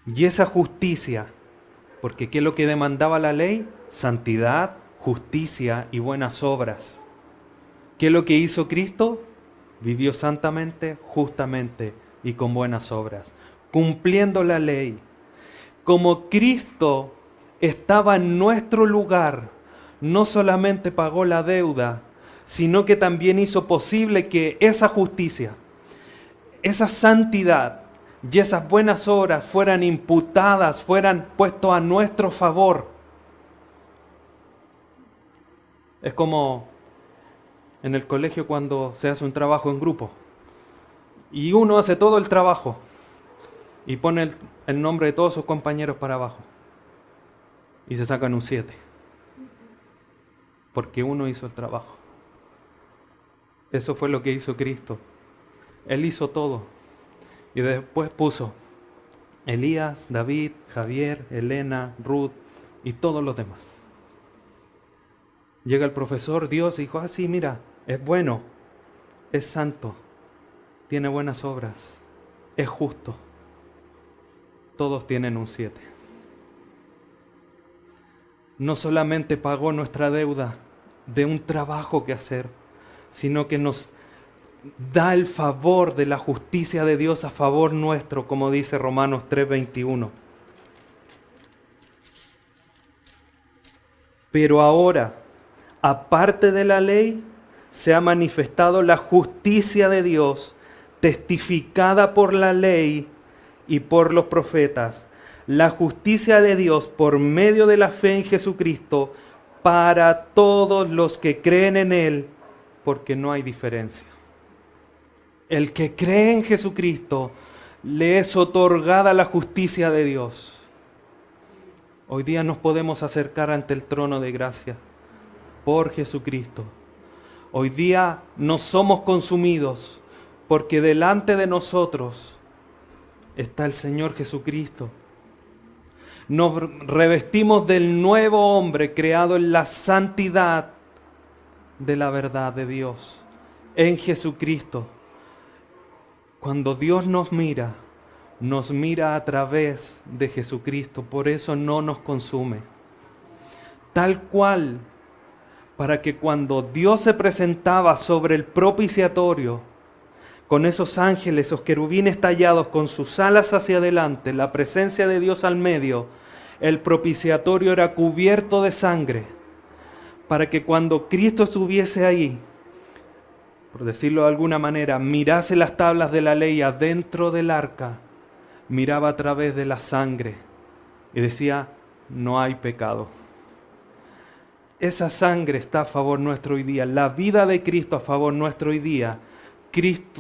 Y esa justicia, porque ¿qué es lo que demandaba la ley? Santidad, justicia y buenas obras. ¿Qué es lo que hizo Cristo? Vivió santamente, justamente y con buenas obras, cumpliendo la ley. Como Cristo estaba en nuestro lugar, no solamente pagó la deuda, sino que también hizo posible que esa justicia, esa santidad y esas buenas obras fueran imputadas, fueran puestos a nuestro favor. Es como en el colegio cuando se hace un trabajo en grupo y uno hace todo el trabajo y pone el nombre de todos sus compañeros para abajo y se sacan un 7 porque uno hizo el trabajo. Eso fue lo que hizo Cristo. Él hizo todo y después puso Elías, David, Javier, Elena, Ruth y todos los demás. Llega el profesor Dios y dijo, sí, mira, es bueno, es santo, tiene buenas obras, es justo. Todos tienen un 7. No solamente pagó nuestra deuda de un trabajo que hacer, sino que nos da el favor de la justicia de Dios a favor nuestro, como dice Romanos 3:21. Pero ahora, aparte de la ley, se ha manifestado la justicia de Dios, testificada por la ley y por los profetas. La justicia de Dios por medio de la fe en Jesucristo para todos los que creen en Él, porque no hay diferencia. El que cree en Jesucristo, le es otorgada la justicia de Dios. Hoy día nos podemos acercar ante el trono de gracia por Jesucristo. Hoy día no somos consumidos porque delante de nosotros está el Señor Jesucristo. Nos revestimos del nuevo hombre creado en la santidad de la verdad de Dios, en Jesucristo. Cuando Dios nos mira a través de Jesucristo, por eso no nos consume. Tal cual, para que cuando Dios se presentaba sobre el propiciatorio, con esos ángeles, esos querubines tallados con sus alas hacia adelante, la presencia de Dios al medio, el propiciatorio era cubierto de sangre, para que cuando Cristo estuviese ahí, por decirlo de alguna manera, mirase las tablas de la ley adentro del arca, miraba a través de la sangre y decía, no hay pecado. Esa sangre está a favor nuestro hoy día, la vida de Cristo a favor nuestro hoy día.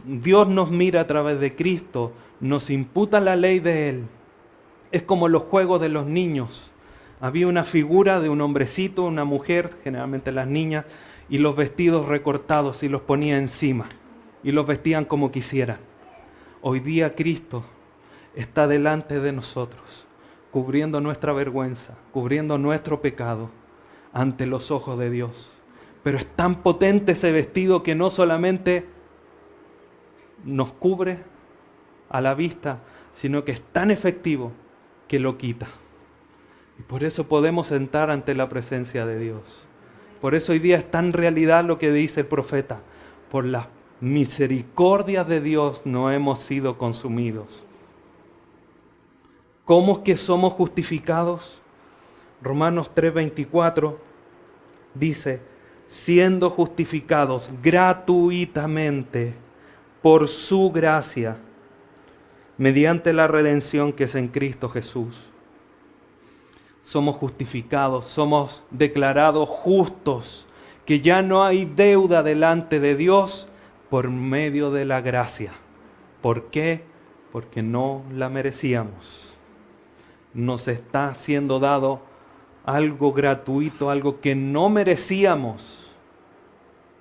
Dios nos mira a través de Cristo, nos imputa la ley de Él. Es como los juegos de los niños. Había una figura de un hombrecito, una mujer, generalmente las niñas, y los vestidos recortados y los ponía encima y los vestían como quisieran. Hoy día Cristo está delante de nosotros, cubriendo nuestra vergüenza, cubriendo nuestro pecado ante los ojos de Dios. Pero es tan potente ese vestido que no solamente nos cubre a la vista, sino que es tan efectivo que lo quita. Y por eso podemos entrar ante la presencia de Dios. Por eso hoy día es tan realidad lo que dice el profeta. Por las misericordias de Dios no hemos sido consumidos. ¿Cómo es que somos justificados? Romanos 3:24 dice, siendo justificados gratuitamente por su gracia, mediante la redención que es en Cristo Jesús. Somos justificados, somos declarados justos, que ya no hay deuda delante de Dios por medio de la gracia. ¿Por qué? Porque no la merecíamos. Nos está siendo dado algo gratuito, algo que no merecíamos,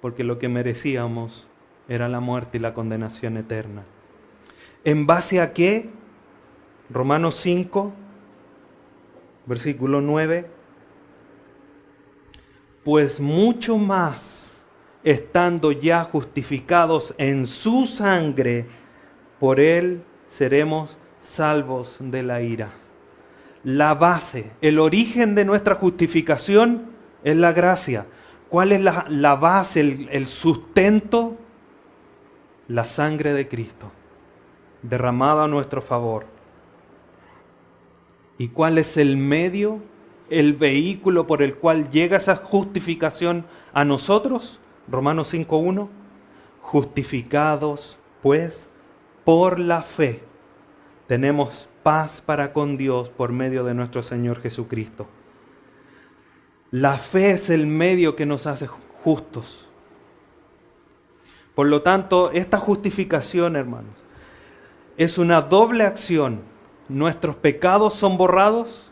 porque lo que merecíamos era la muerte y la condenación eterna. ¿En base a qué? Romanos 5, versículo 9. Pues mucho más, estando ya justificados en su sangre, por él seremos salvos de la ira. La base, el origen de nuestra justificación es la gracia. ¿Cuál es la base, el sustento? La sangre de Cristo, derramada a nuestro favor. ¿Y cuál es el medio, el vehículo por el cual llega esa justificación a nosotros? Romanos 5:1. Justificados, pues, por la fe, tenemos paz para con Dios por medio de nuestro Señor Jesucristo. La fe es el medio que nos hace justos. Por lo tanto, esta justificación, hermanos, es una doble acción. Nuestros pecados son borrados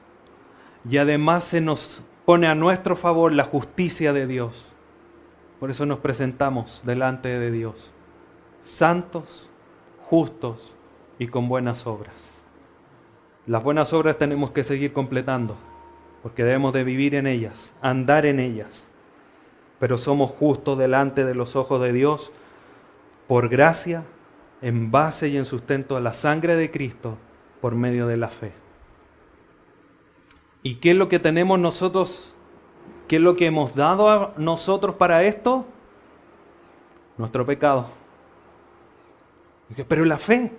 y además se nos pone a nuestro favor la justicia de Dios. Por eso nos presentamos delante de Dios, santos, justos y con buenas obras. Las buenas obras tenemos que seguir completando, porque debemos de vivir en ellas, andar en ellas. Pero somos justos delante de los ojos de Dios por gracia, en base y en sustento a la sangre de Cristo, por medio de la fe. ¿Y qué es lo que tenemos nosotros? ¿Qué es lo que hemos dado a nosotros para esto? Nuestro pecado. Pero la fe.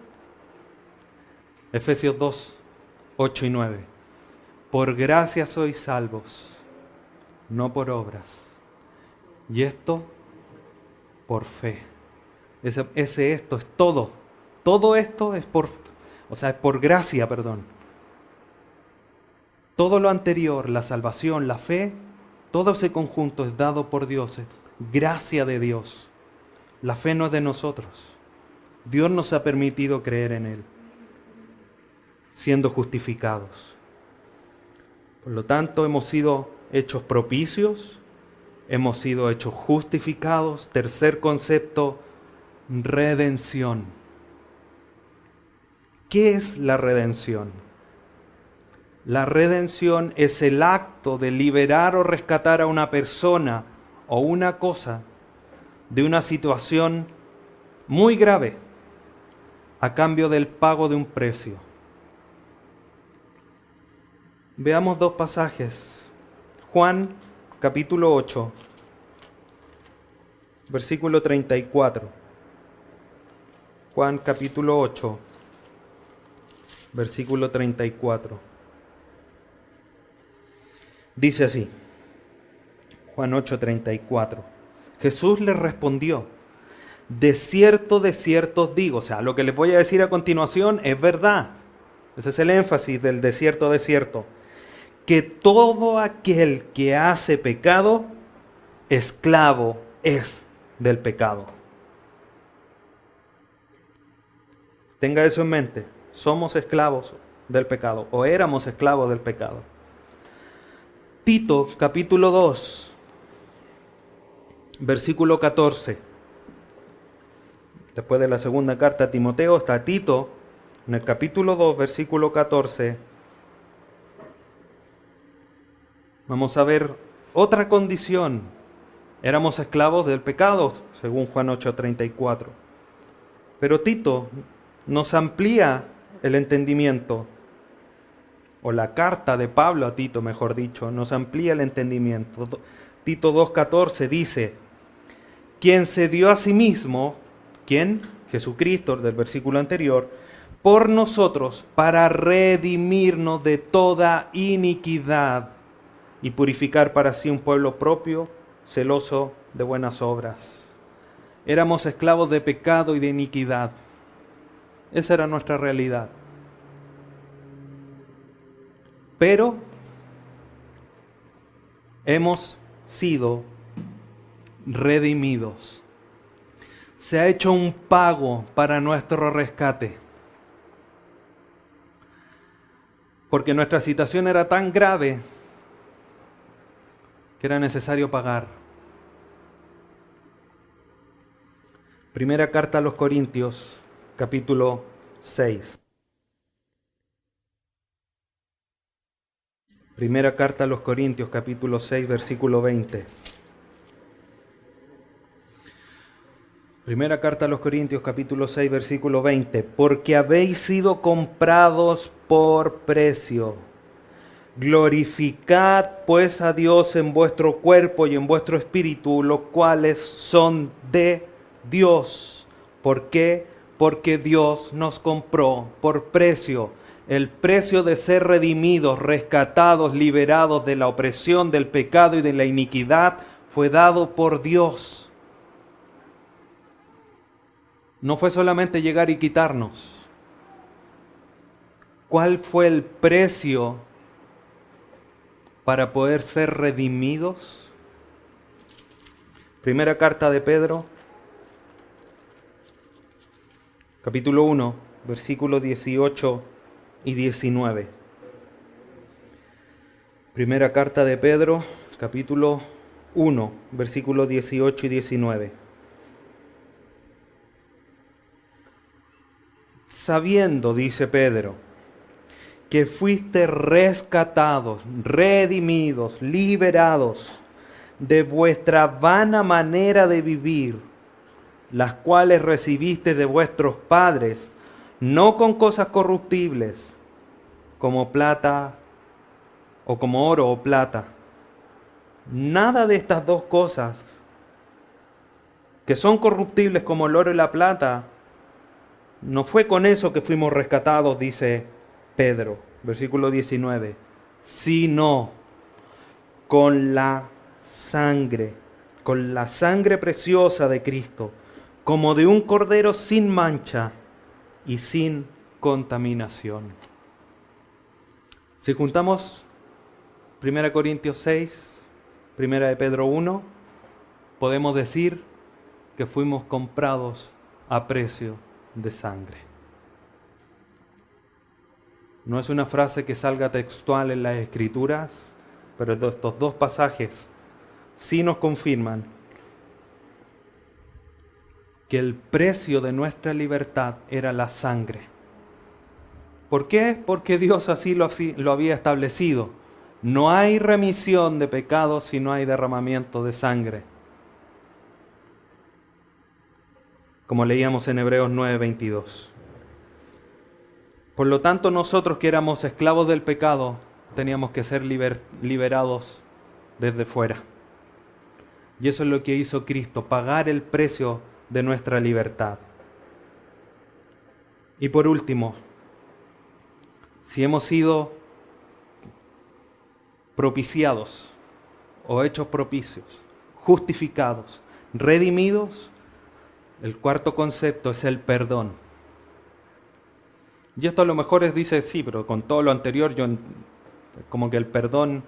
Efesios 2, 8 y 9. Por gracia sois salvos, no por obras. Y esto por fe. Esto es todo. Todo esto es por gracia, perdón. Todo lo anterior, la salvación, la fe, todo ese conjunto es dado por Dios, es gracia de Dios. La fe no es de nosotros. Dios nos ha permitido creer en Él. siendo justificados. Por lo tanto, hemos sido hechos propicios, hemos sido hechos justificados. Tercer concepto, redención. ¿Qué es la redención? La redención es el acto de liberar o rescatar a una persona o una cosa de una situación muy grave a cambio del pago de un precio. Veamos dos pasajes. Juan capítulo 8, versículo 34. Juan capítulo 8, versículo 34. Dice así, Juan 8, 34. Jesús les respondió: de cierto os digo, o sea, lo que les voy a decir a continuación es verdad. Ese es el énfasis del de cierto, que todo aquel que hace pecado, esclavo es del pecado. Tenga eso en mente, somos esclavos del pecado, o éramos esclavos del pecado. Tito capítulo 2, versículo 14. Después de la segunda carta a Timoteo está Tito, en el capítulo 2, versículo 14. Vamos a ver otra condición. Éramos esclavos del pecado, según Juan 8:34. Pero Tito nos amplía el entendimiento, o la carta de Pablo a Tito, mejor dicho, nos amplía el entendimiento. Tito 2:14 dice: quien se dio a sí mismo, ¿quién? Jesucristo, del versículo anterior, por nosotros, para redimirnos de toda iniquidad y purificar para sí un pueblo propio, celoso de buenas obras. Éramos esclavos de pecado y de iniquidad. Esa era nuestra realidad. Pero hemos sido redimidos. Se ha hecho un pago para nuestro rescate. Porque nuestra situación era tan grave que era necesario pagar. Primera carta a los Corintios, capítulo 6. Primera carta a los Corintios, capítulo 6, versículo 20. Primera carta a los Corintios, capítulo 6, versículo 20. Porque habéis sido comprados por precio. Glorificad pues a Dios en vuestro cuerpo y en vuestro espíritu, los cuales son de Dios. ¿Por qué? Porque Dios nos compró por precio. El precio de ser redimidos, rescatados, liberados de la opresión, del pecado y de la iniquidad fue dado por Dios. No fue solamente llegar y quitarnos. ¿Cuál fue el precio para poder ser redimidos? Primera carta de Pedro, capítulo 1, versículos 18 y 19. Primera carta de Pedro, capítulo 1, versículos 18 y 19. Sabiendo, dice Pedro, que fuiste rescatados, redimidos, liberados de vuestra vana manera de vivir, las cuales recibiste de vuestros padres, no con cosas corruptibles, como plata o como oro o plata. Nada de estas dos cosas, que son corruptibles como el oro y la plata, no fue con eso que fuimos rescatados, dice Pedro, versículo 19, sino con la sangre preciosa de Cristo, como de un cordero sin mancha y sin contaminación. Si juntamos 1 Corintios 6, 1 de Pedro 1, podemos decir que fuimos comprados a precio de sangre. No es una frase que salga textual en las Escrituras, pero estos dos pasajes sí nos confirman que el precio de nuestra libertad era la sangre. ¿Por qué? Porque Dios así lo había establecido. No hay remisión de pecados si no hay derramamiento de sangre. Como leíamos en Hebreos 9:22. Por lo tanto, nosotros que éramos esclavos del pecado, teníamos que ser liberados desde fuera. Y eso es lo que hizo Cristo, pagar el precio de nuestra libertad. Y por último, si hemos sido propiciados o hechos propicios, justificados, redimidos, el cuarto concepto es el perdón. Y esto a lo mejor dice, sí, pero con todo lo anterior, como que el perdón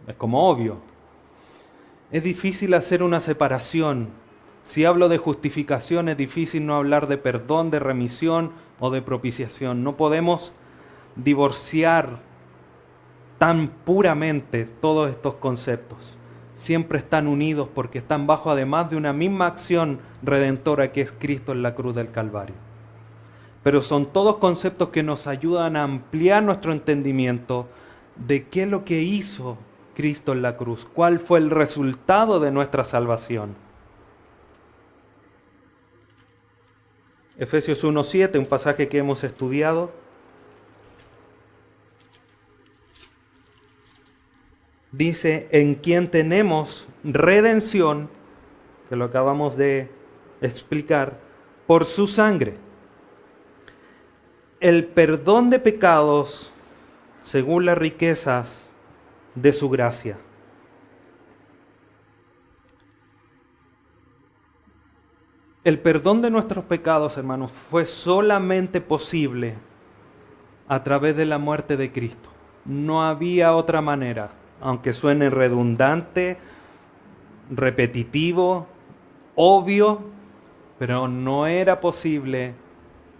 es como obvio. Es difícil hacer una separación. Si hablo de justificación, es difícil no hablar de perdón, de remisión o de propiciación. No podemos divorciar tan puramente todos estos conceptos. Siempre están unidos porque están bajo además de una misma acción redentora que es Cristo en la cruz del Calvario. Pero son todos conceptos que nos ayudan a ampliar nuestro entendimiento de qué es lo que hizo Cristo en la cruz, cuál fue el resultado de nuestra salvación. Efesios 1:7, un pasaje que hemos estudiado. Dice, en quien tenemos redención, que lo acabamos de explicar, por su sangre. El perdón de pecados según las riquezas de su gracia. El perdón de nuestros pecados, hermanos, fue solamente posible a través de la muerte de Cristo. No había otra manera, aunque suene redundante, repetitivo, obvio, pero no era posible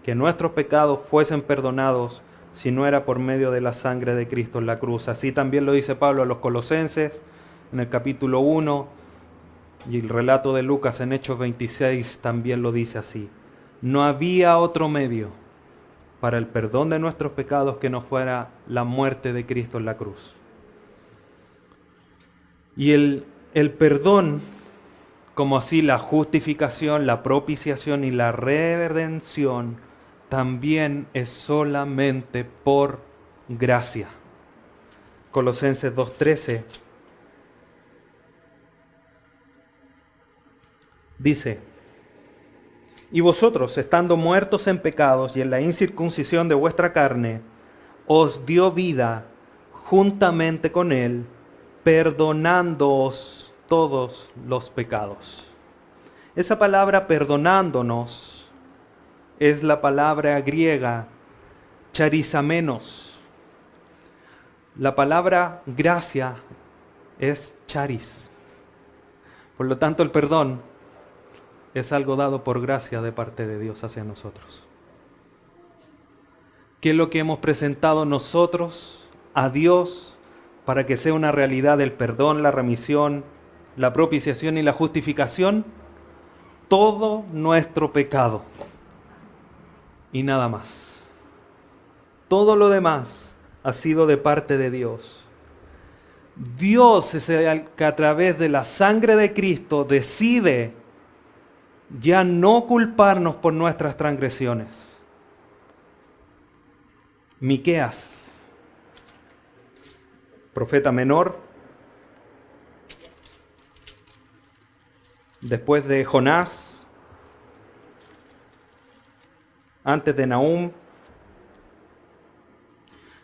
que nuestros pecados fuesen perdonados si no era por medio de la sangre de Cristo en la cruz. Así también lo dice Pablo a los Colosenses en el capítulo 1, y el relato de Lucas en Hechos 26 también lo dice así. No había otro medio para el perdón de nuestros pecados que no fuera la muerte de Cristo en la cruz. Y el perdón, como así la justificación, la propiciación y la redención, también es solamente por gracia. Colosenses 2:13 dice, y vosotros, estando muertos en pecados y en la incircuncisión de vuestra carne, os dio vida juntamente con Él, perdonándoos todos los pecados. Esa palabra perdonándonos es la palabra griega charisamenos. La palabra gracia es charis. Por lo tanto, el perdón es algo dado por gracia de parte de Dios hacia nosotros. ¿Qué es lo que hemos presentado nosotros a Dios para que sea una realidad el perdón, la remisión, la propiciación y la justificación? Todo nuestro pecado y nada más. Todo lo demás ha sido de parte de Dios. Dios es el que a través de la sangre de Cristo decide ya no culparnos por nuestras transgresiones. Miqueas, profeta menor, después de Jonás, antes de Nahum.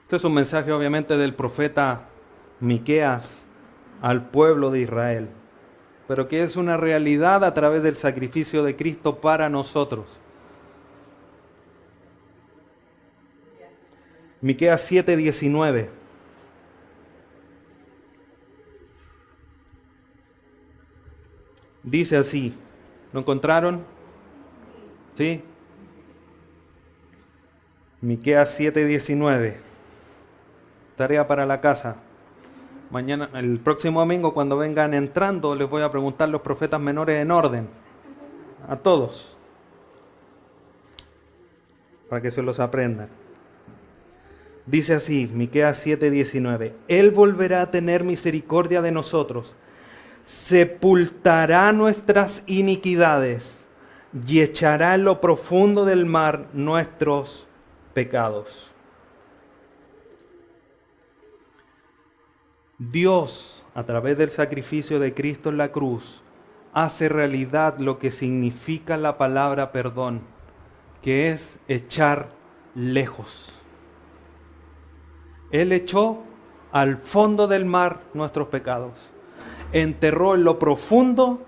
Este es un mensaje obviamente del profeta Miqueas al pueblo de Israel, pero que es una realidad a través del sacrificio de Cristo para nosotros. Miqueas 7:19. Dice así, ¿lo encontraron? ¿Sí? Miqueas 7:19. Tarea para la casa. Mañana, el próximo domingo, cuando vengan entrando, les voy a preguntar los profetas menores en orden. A todos. Para que se los aprendan. Dice así, Miqueas 7:19. Él volverá a tener misericordia de nosotros, sepultará nuestras iniquidades y echará en lo profundo del mar nuestros pecados. Dios, a través del sacrificio de Cristo en la cruz, hace realidad lo que significa la palabra perdón, que es echar lejos. Él echó al fondo del mar nuestros pecados, enterró en lo profundo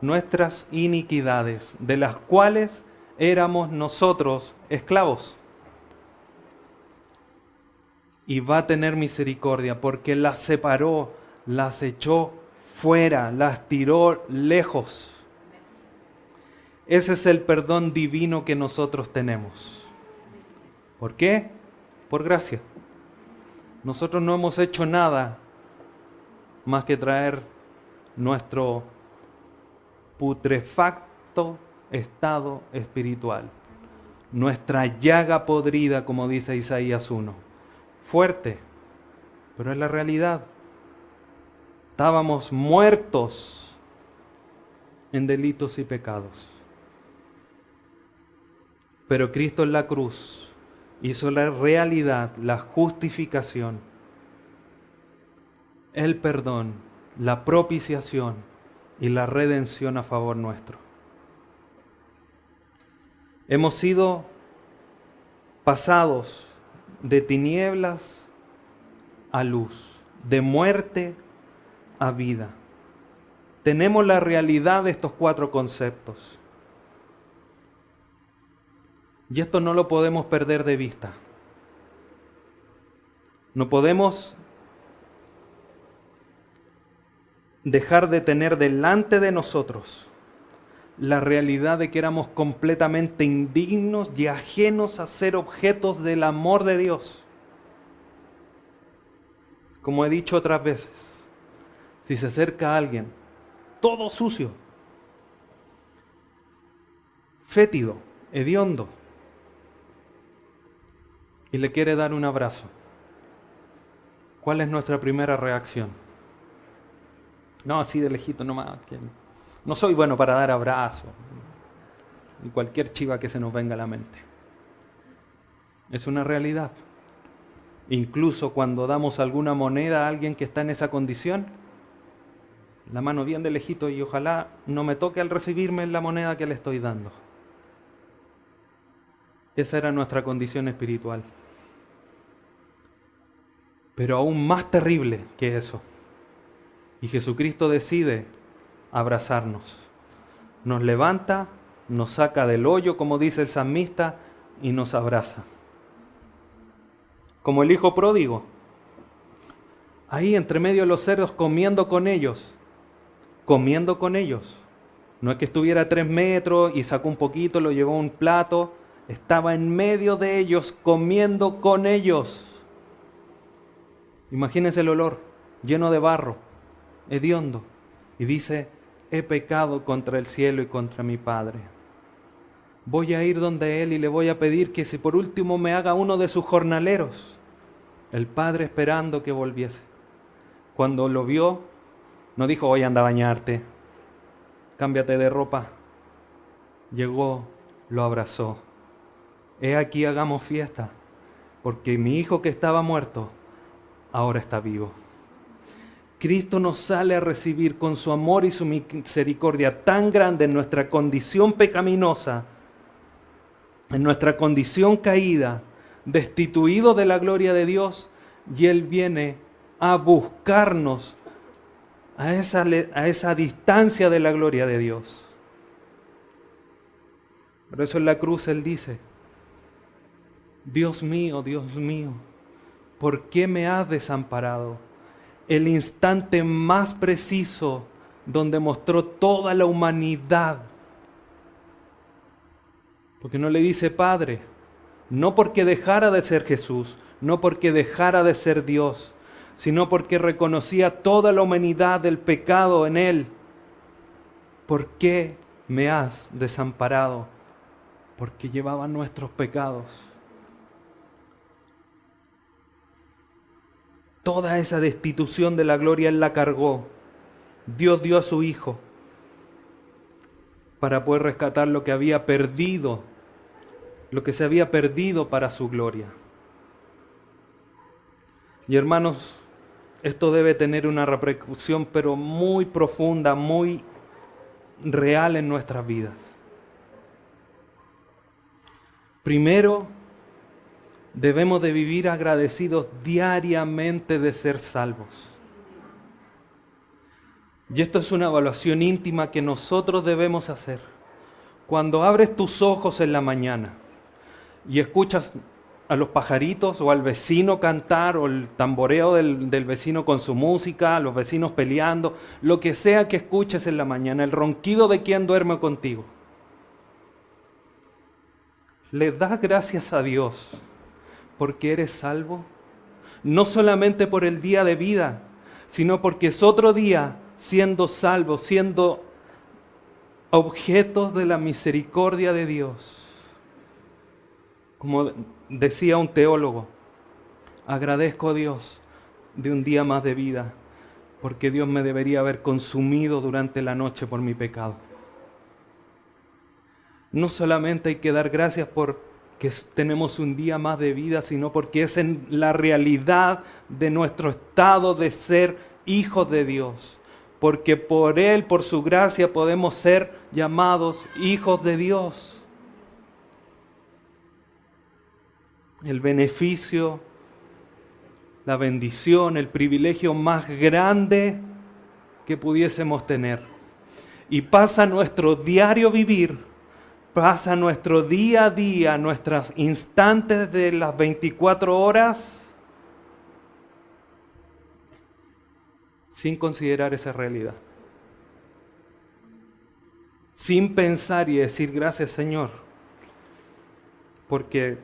nuestras iniquidades, de las cuales éramos nosotros esclavos. Y va a tener misericordia porque las separó, las echó fuera, las tiró lejos. Ese es el perdón divino que nosotros tenemos. ¿Por qué? Por gracia. Nosotros no hemos hecho nada más que traer nuestro putrefacto estado espiritual, nuestra llaga podrida, como dice Isaías 1. Fuerte, pero es la realidad. Estábamos muertos en delitos y pecados. Pero Cristo en la cruz hizo la realidad, la justificación, el perdón, la propiciación y la redención a favor nuestro. Hemos sido pasados de tinieblas a luz, de muerte a vida. Tenemos la realidad de estos 4 conceptos. Y esto no lo podemos perder de vista. No podemos dejar de tener delante de nosotros la realidad de que éramos completamente indignos y ajenos a ser objetos del amor de Dios. Como he dicho otras veces, si se acerca a alguien todo sucio, fétido, hediondo, y le quiere dar un abrazo, ¿cuál es nuestra primera reacción? No, así de lejito nomás. No soy bueno para dar abrazos. Y cualquier chiva que se nos venga a la mente. Es una realidad. Incluso cuando damos alguna moneda a alguien que está en esa condición, la mano bien de lejito y ojalá no me toque al recibirme la moneda que le estoy dando. Esa era nuestra condición espiritual. Pero aún más terrible que eso. Y Jesucristo decide abrazarnos. Nos levanta, nos saca del hoyo, como dice el salmista, y nos abraza. Como el hijo pródigo. Ahí entre medio de los cerdos comiendo con ellos. Comiendo con ellos. No es que estuviera a 3 metros y sacó un poquito, lo llevó a un plato. Estaba en medio de ellos, comiendo con ellos. Imagínense el olor, lleno de barro, hediondo. Y dice, he pecado contra el cielo y contra mi Padre. Voy a ir donde Él y le voy a pedir que si por último me haga uno de sus jornaleros. El Padre esperando que volviese. Cuando lo vio, no dijo, oye, anda a bañarte, cámbiate de ropa. Llegó, lo abrazó. He aquí, hagamos fiesta, porque mi hijo que estaba muerto, ahora está vivo. Cristo nos sale a recibir con su amor y su misericordia tan grande en nuestra condición pecaminosa, en nuestra condición caída, destituido de la gloria de Dios, y Él viene a buscarnos a esa distancia de la gloria de Dios. Por eso en la cruz Él dice, Dios mío, ¿por qué me has desamparado? El instante más preciso donde mostró toda la humanidad. Porque no le dice Padre, No porque dejara de ser Jesús, no porque dejara de ser Dios, sino porque reconocía toda la humanidad del pecado en Él. ¿Por qué me has desamparado? Porque llevaba nuestros pecados. Toda esa destitución de la gloria Él la cargó. Dios dio a su Hijo para poder rescatar lo que había perdido, lo que se había perdido para su gloria. Y hermanos, esto debe tener una repercusión pero muy profunda, muy real en nuestras vidas. Primero, debemos de vivir agradecidos diariamente de ser salvos. Y esto es una evaluación íntima que nosotros debemos hacer. Cuando abres tus ojos en la mañana y escuchas a los pajaritos o al vecino cantar o el tamboreo del vecino con su música, a los vecinos peleando, lo que sea que escuches en la mañana, el ronquido de quien duerme contigo. ¿Le das gracias a Dios porque eres salvo? No solamente por el día de vida, sino porque es otro día siendo salvos, siendo objetos de la misericordia de Dios. Como decía un teólogo, agradezco a Dios de un día más de vida, porque Dios me debería haber consumido durante la noche por mi pecado. No solamente hay que dar gracias por que tenemos un día más de vida, sino porque es en la realidad de nuestro estado de ser hijos de Dios. Porque por Él, por su gracia, podemos ser llamados hijos de Dios. El beneficio, la bendición, el privilegio más grande que pudiésemos tener. Y pasa nuestro diario vivir, pasa nuestro día a día, nuestros instantes de las 24 horas, sin considerar esa realidad. Sin pensar y decir gracias Señor, porque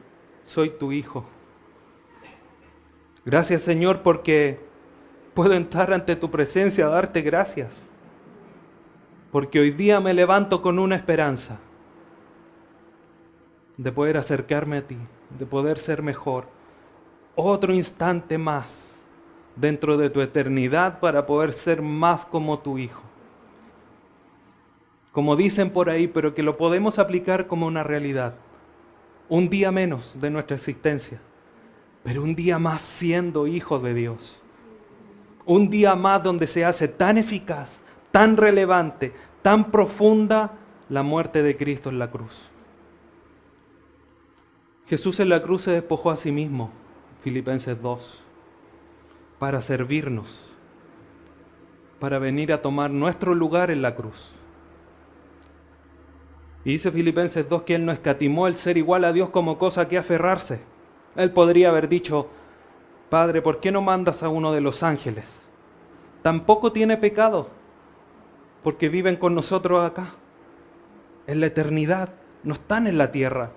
soy tu hijo. Gracias Señor porque puedo entrar ante tu presencia a darte gracias. Porque hoy día me levanto con una esperanza de poder acercarme a ti, de poder ser mejor. Otro instante más dentro de tu eternidad para poder ser más como tu hijo. Como dicen por ahí, pero que lo podemos aplicar como una realidad. Un día menos de nuestra existencia, pero un día más siendo hijos de Dios. Un día más donde se hace tan eficaz, tan relevante, tan profunda la muerte de Cristo en la cruz. Jesús en la cruz se despojó a sí mismo, Filipenses 2, para servirnos, para venir a tomar nuestro lugar en la cruz. Y dice Filipenses 2 que Él no escatimó el ser igual a Dios como cosa que aferrarse. Él podría haber dicho, Padre, ¿por qué no mandas a uno de los ángeles? Tampoco tiene pecado, porque viven con nosotros acá, en la eternidad, no están en la tierra,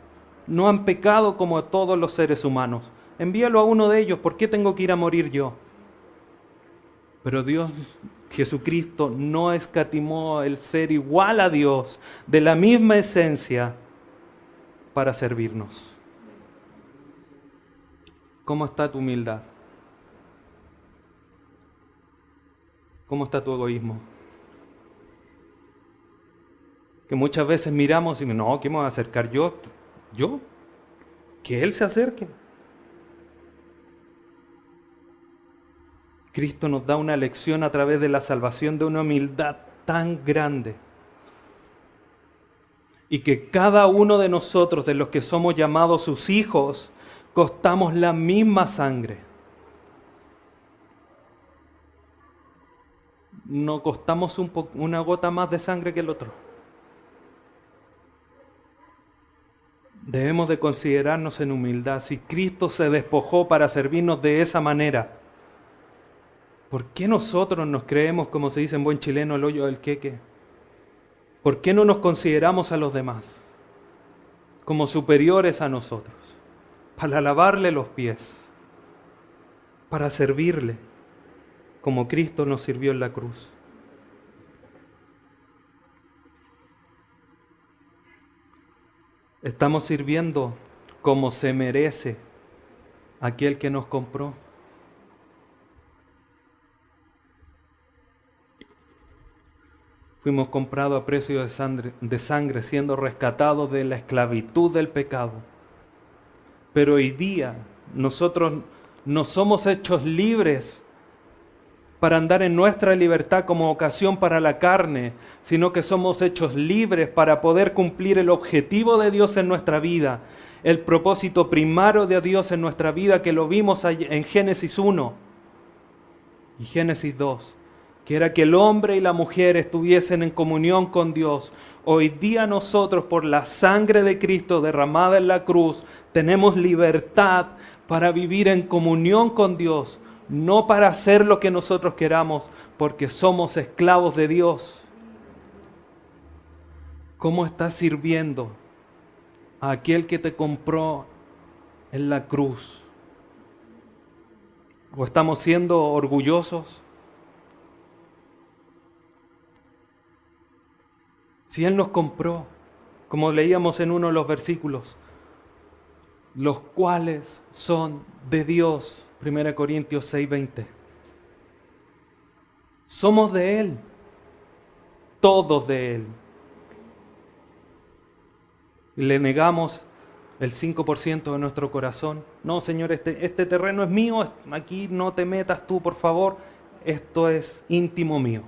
no han pecado como todos los seres humanos. Envíalo a uno de ellos, ¿por qué tengo que ir a morir yo? Pero Dios, Jesucristo, no escatimó el ser igual a Dios, de la misma esencia, para servirnos. ¿Cómo está tu humildad? ¿Cómo está tu egoísmo? Que muchas veces miramos y no, ¿qué me voy a acercar yo? ¿Yo? Que Él se acerque. Cristo nos da una lección a través de la salvación de una humildad tan grande. Y que cada uno de nosotros, de los que somos llamados sus hijos, costamos la misma sangre. No costamos una gota más de sangre que el otro. Debemos de considerarnos en humildad. Si Cristo se despojó para servirnos de esa manera, ¿por qué nosotros nos creemos, como se dice en buen chileno, el hoyo del queque? ¿Por qué no nos consideramos a los demás como superiores a nosotros? para lavarle los pies, para servirle, como Cristo nos sirvió en la cruz. Estamos sirviendo como se merece aquel que nos compró. Fuimos comprados a precio de sangre, siendo rescatados de la esclavitud del pecado. Pero hoy día nosotros no somos hechos libres para andar en nuestra libertad como ocasión para la carne, sino que somos hechos libres para poder cumplir el objetivo de Dios en nuestra vida, el propósito primario de Dios en nuestra vida, que lo vimos en Génesis 1 y Génesis 2. Que era que el hombre y la mujer estuviesen en comunión con Dios. Hoy día nosotros, por la sangre de Cristo derramada en la cruz, tenemos libertad para vivir en comunión con Dios, no para hacer lo que nosotros queramos, porque somos esclavos de Dios. ¿Cómo estás sirviendo a aquel que te compró en la cruz? ¿O estamos siendo orgullosos? Si Él nos compró, como leíamos en uno de los versículos, los cuales son de Dios, 1 Corintios 6:20. Somos de Él, todos de Él. Y le negamos el 5% de nuestro corazón. No, Señor, este terreno es mío, aquí no te metas tú, por favor, esto es íntimo mío.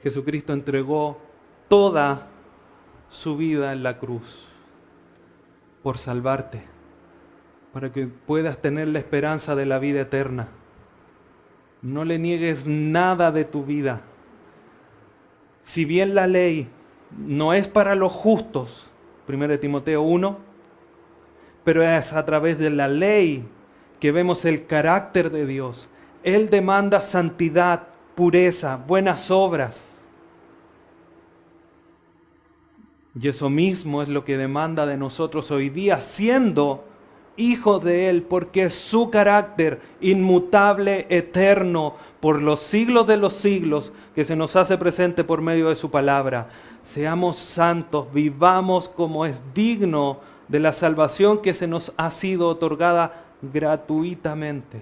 Jesucristo entregó toda su vida en la cruz por salvarte, para que puedas tener la esperanza de la vida eterna. No le niegues nada de tu vida. Si bien la ley no es para los justos, 1 Timoteo 1, pero es a través de la ley que vemos el carácter de Dios. Él demanda santidad, pureza, buenas obras. Y eso mismo es lo que demanda de nosotros hoy día, siendo hijos de Él, porque es su carácter inmutable, eterno, por los siglos de los siglos, que se nos hace presente por medio de su palabra. Seamos santos, vivamos como es digno de la salvación que se nos ha sido otorgada gratuitamente.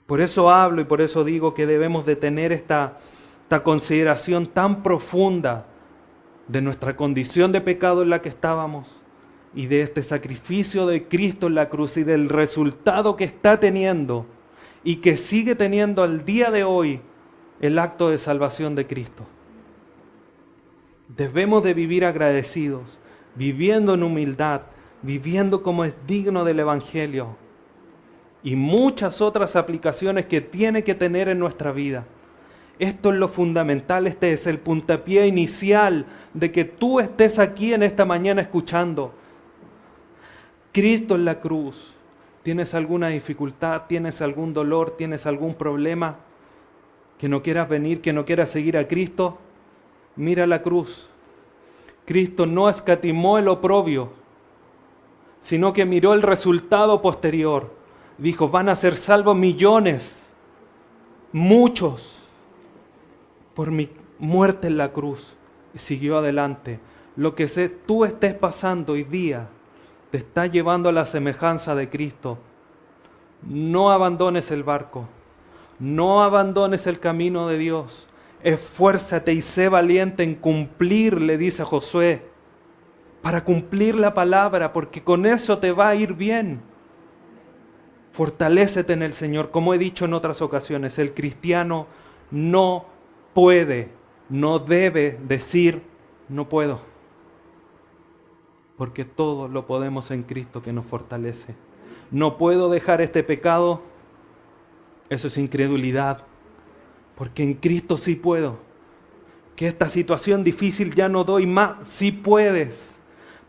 Por eso hablo y por eso digo que debemos de tener esta consideración tan profunda de nuestra condición de pecado en la que estábamos y de este sacrificio de Cristo en la cruz y del resultado que está teniendo y que sigue teniendo al día de hoy el acto de salvación de Cristo. Debemos de vivir agradecidos, viviendo en humildad, viviendo como es digno del Evangelio y muchas otras aplicaciones que tiene que tener en nuestra vida. Esto es lo fundamental, este es el puntapié inicial de que tú estés aquí en esta mañana escuchando. Cristo en la cruz. ¿Tienes alguna dificultad? ¿Tienes algún dolor? ¿Tienes algún problema? ¿Que no quieras venir? ¿Que no quieras seguir a Cristo? Mira la cruz. Cristo no escatimó el oprobio, sino que miró el resultado posterior. Dijo, van a ser salvos millones, muchos, por mi muerte en la cruz. Y siguió adelante. Lo que tú estés pasando hoy día te está llevando a la semejanza de Cristo. No abandones el barco. No abandones el camino de Dios. Esfuérzate y sé valiente en cumplir, le dice a Josué, para cumplir la palabra, porque con eso te va a ir bien. Fortalécete en el Señor. Como he dicho en otras ocasiones, el cristiano no puede, no debe decir, no puedo. Porque todo lo podemos en Cristo que nos fortalece. No puedo dejar este pecado, eso es incredulidad. Porque en Cristo sí puedo. Que esta situación difícil ya no doy más, sí puedes.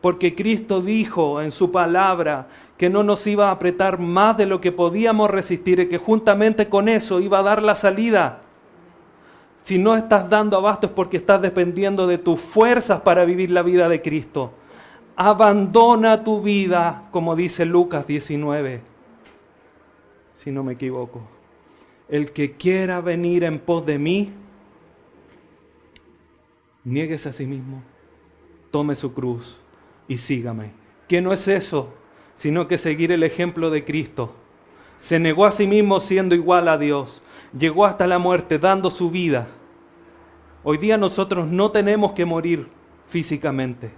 Porque Cristo dijo en su palabra que no nos iba a apretar más de lo que podíamos resistir y que juntamente con eso iba a dar la salida. Si no estás dando abasto es porque estás dependiendo de tus fuerzas para vivir la vida de Cristo. Abandona tu vida, como dice Lucas 19, si no me equivoco. El que quiera venir en pos de mí, niéguese a sí mismo, tome su cruz y sígame. ¿Qué no es eso? Sino que seguir el ejemplo de Cristo. Se negó a sí mismo siendo igual a Dios. Llegó hasta la muerte dando su vida. Hoy día nosotros no tenemos que morir físicamente,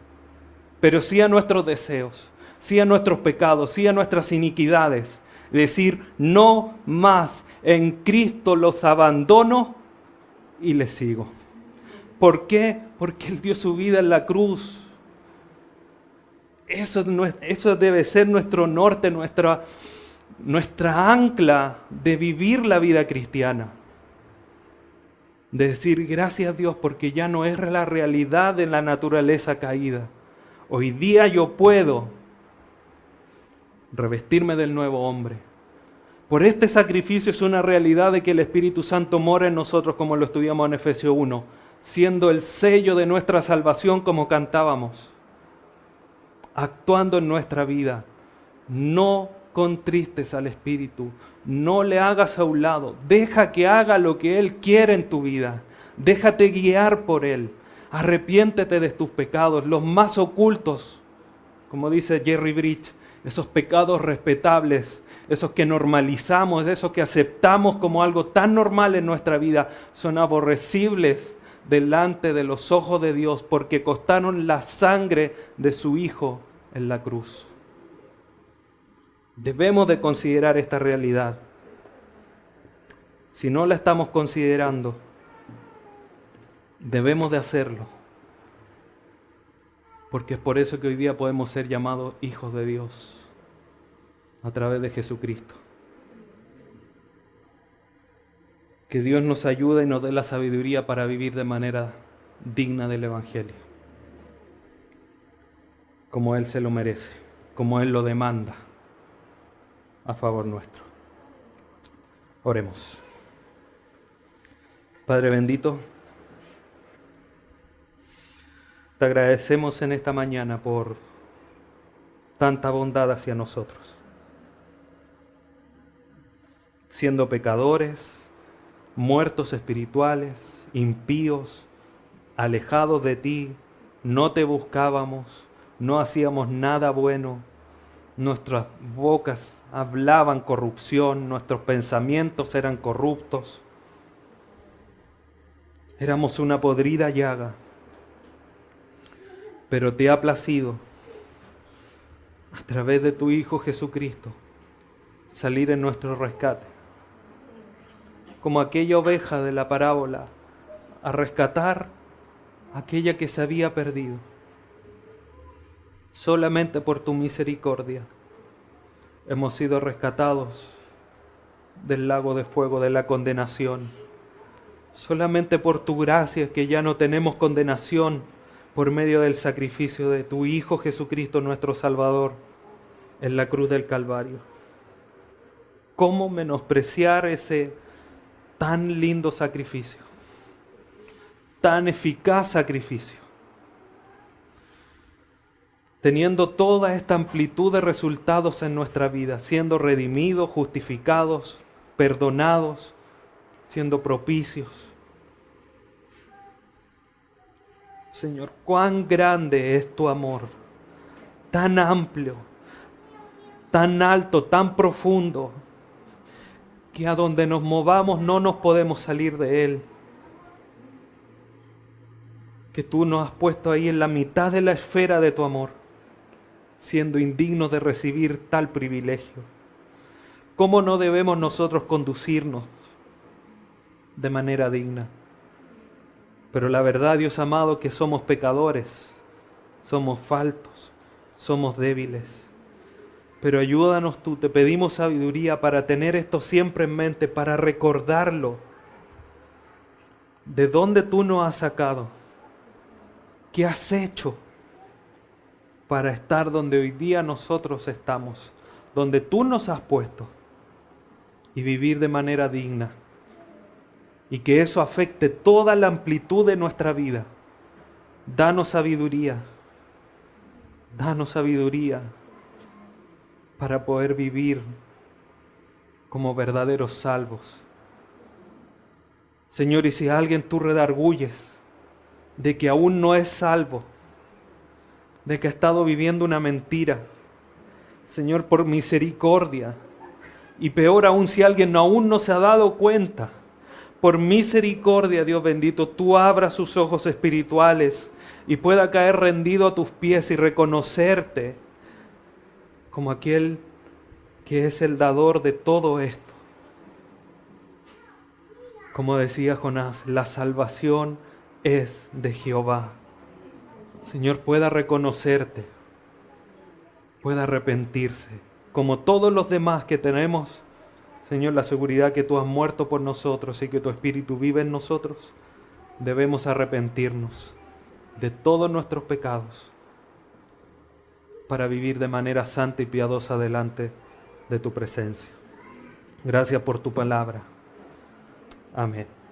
pero sí a nuestros deseos, sí a nuestros pecados, sí a nuestras iniquidades. Decir, no más, en Cristo los abandono y les sigo. ¿Por qué? Porque Él dio su vida en la cruz. Eso debe ser nuestro norte, nuestra ancla de vivir la vida cristiana. De decir, gracias a Dios, porque ya no es la realidad de la naturaleza caída. Hoy día yo puedo revestirme del nuevo hombre. Por este sacrificio es una realidad de que el Espíritu Santo mora en nosotros, como lo estudiamos en Efesios 1, siendo el sello de nuestra salvación, como cantábamos, actuando en nuestra vida. No contristes al Espíritu, no le hagas a un lado, deja que haga lo que Él quiere en tu vida, déjate guiar por Él, arrepiéntete de tus pecados, los más ocultos, como dice Jerry Bridge, esos pecados respetables, esos que normalizamos, esos que aceptamos como algo tan normal en nuestra vida, son aborrecibles delante de los ojos de Dios porque costaron la sangre de su Hijo en la cruz. Debemos de considerar esta realidad. Si no la estamos considerando, debemos de hacerlo. Porque es por eso que hoy día podemos ser llamados hijos de Dios a través de Jesucristo. Que Dios nos ayude y nos dé la sabiduría para vivir de manera digna del Evangelio, como Él se lo merece, como Él lo demanda a favor nuestro. Oremos. Padre bendito, te agradecemos en esta mañana por tanta bondad hacia nosotros. Siendo pecadores, muertos espirituales, impíos, alejados de ti, no te buscábamos, no hacíamos nada bueno, nuestras bocas hablaban corrupción, nuestros pensamientos eran corruptos, éramos una podrida llaga, pero te ha placido a través de tu Hijo Jesucristo salir en nuestro rescate, como aquella oveja de la parábola, a rescatar aquella que se había perdido. Solamente por tu misericordia hemos sido rescatados del lago de fuego, de la condenación. Solamente por tu gracia que ya no tenemos condenación por medio del sacrificio de tu Hijo Jesucristo, nuestro Salvador, en la cruz del Calvario. ¿Cómo menospreciar ese tan lindo sacrificio, tan eficaz sacrificio? Teniendo toda esta amplitud de resultados en nuestra vida, siendo redimidos, justificados, perdonados, siendo propicios. Señor, cuán grande es tu amor, tan amplio, tan alto, tan profundo, que a donde nos movamos no nos podemos salir de Él. Que tú nos has puesto ahí en la mitad de la esfera de tu amor, siendo indignos de recibir tal privilegio. ¿Cómo no debemos nosotros conducirnos de manera digna? Pero la verdad, Dios amado, que somos pecadores, somos faltos, somos débiles. Pero ayúdanos tú, te pedimos sabiduría para tener esto siempre en mente, para recordarlo. ¿De dónde tú nos has sacado? ¿Qué has hecho para estar donde hoy día nosotros estamos? Donde tú nos has puesto, y vivir de manera digna y que eso afecte toda la amplitud de nuestra vida. Danos sabiduría para poder vivir como verdaderos salvos. Señor, y si a alguien tú redarguyes de que aún no es salvo, de que ha estado viviendo una mentira, Señor, por misericordia, y peor aún si alguien aún no se ha dado cuenta, por misericordia, Dios bendito, tú abras sus ojos espirituales y pueda caer rendido a tus pies y reconocerte como aquel que es el dador de todo esto. Como decía Jonás, la salvación es de Jehová. Señor, pueda reconocerte, pueda arrepentirse, como todos los demás que tenemos, Señor, la seguridad que tú has muerto por nosotros y que tu Espíritu vive en nosotros. Debemos arrepentirnos de todos nuestros pecados para vivir de manera santa y piadosa delante de tu presencia. Gracias por tu palabra. Amén.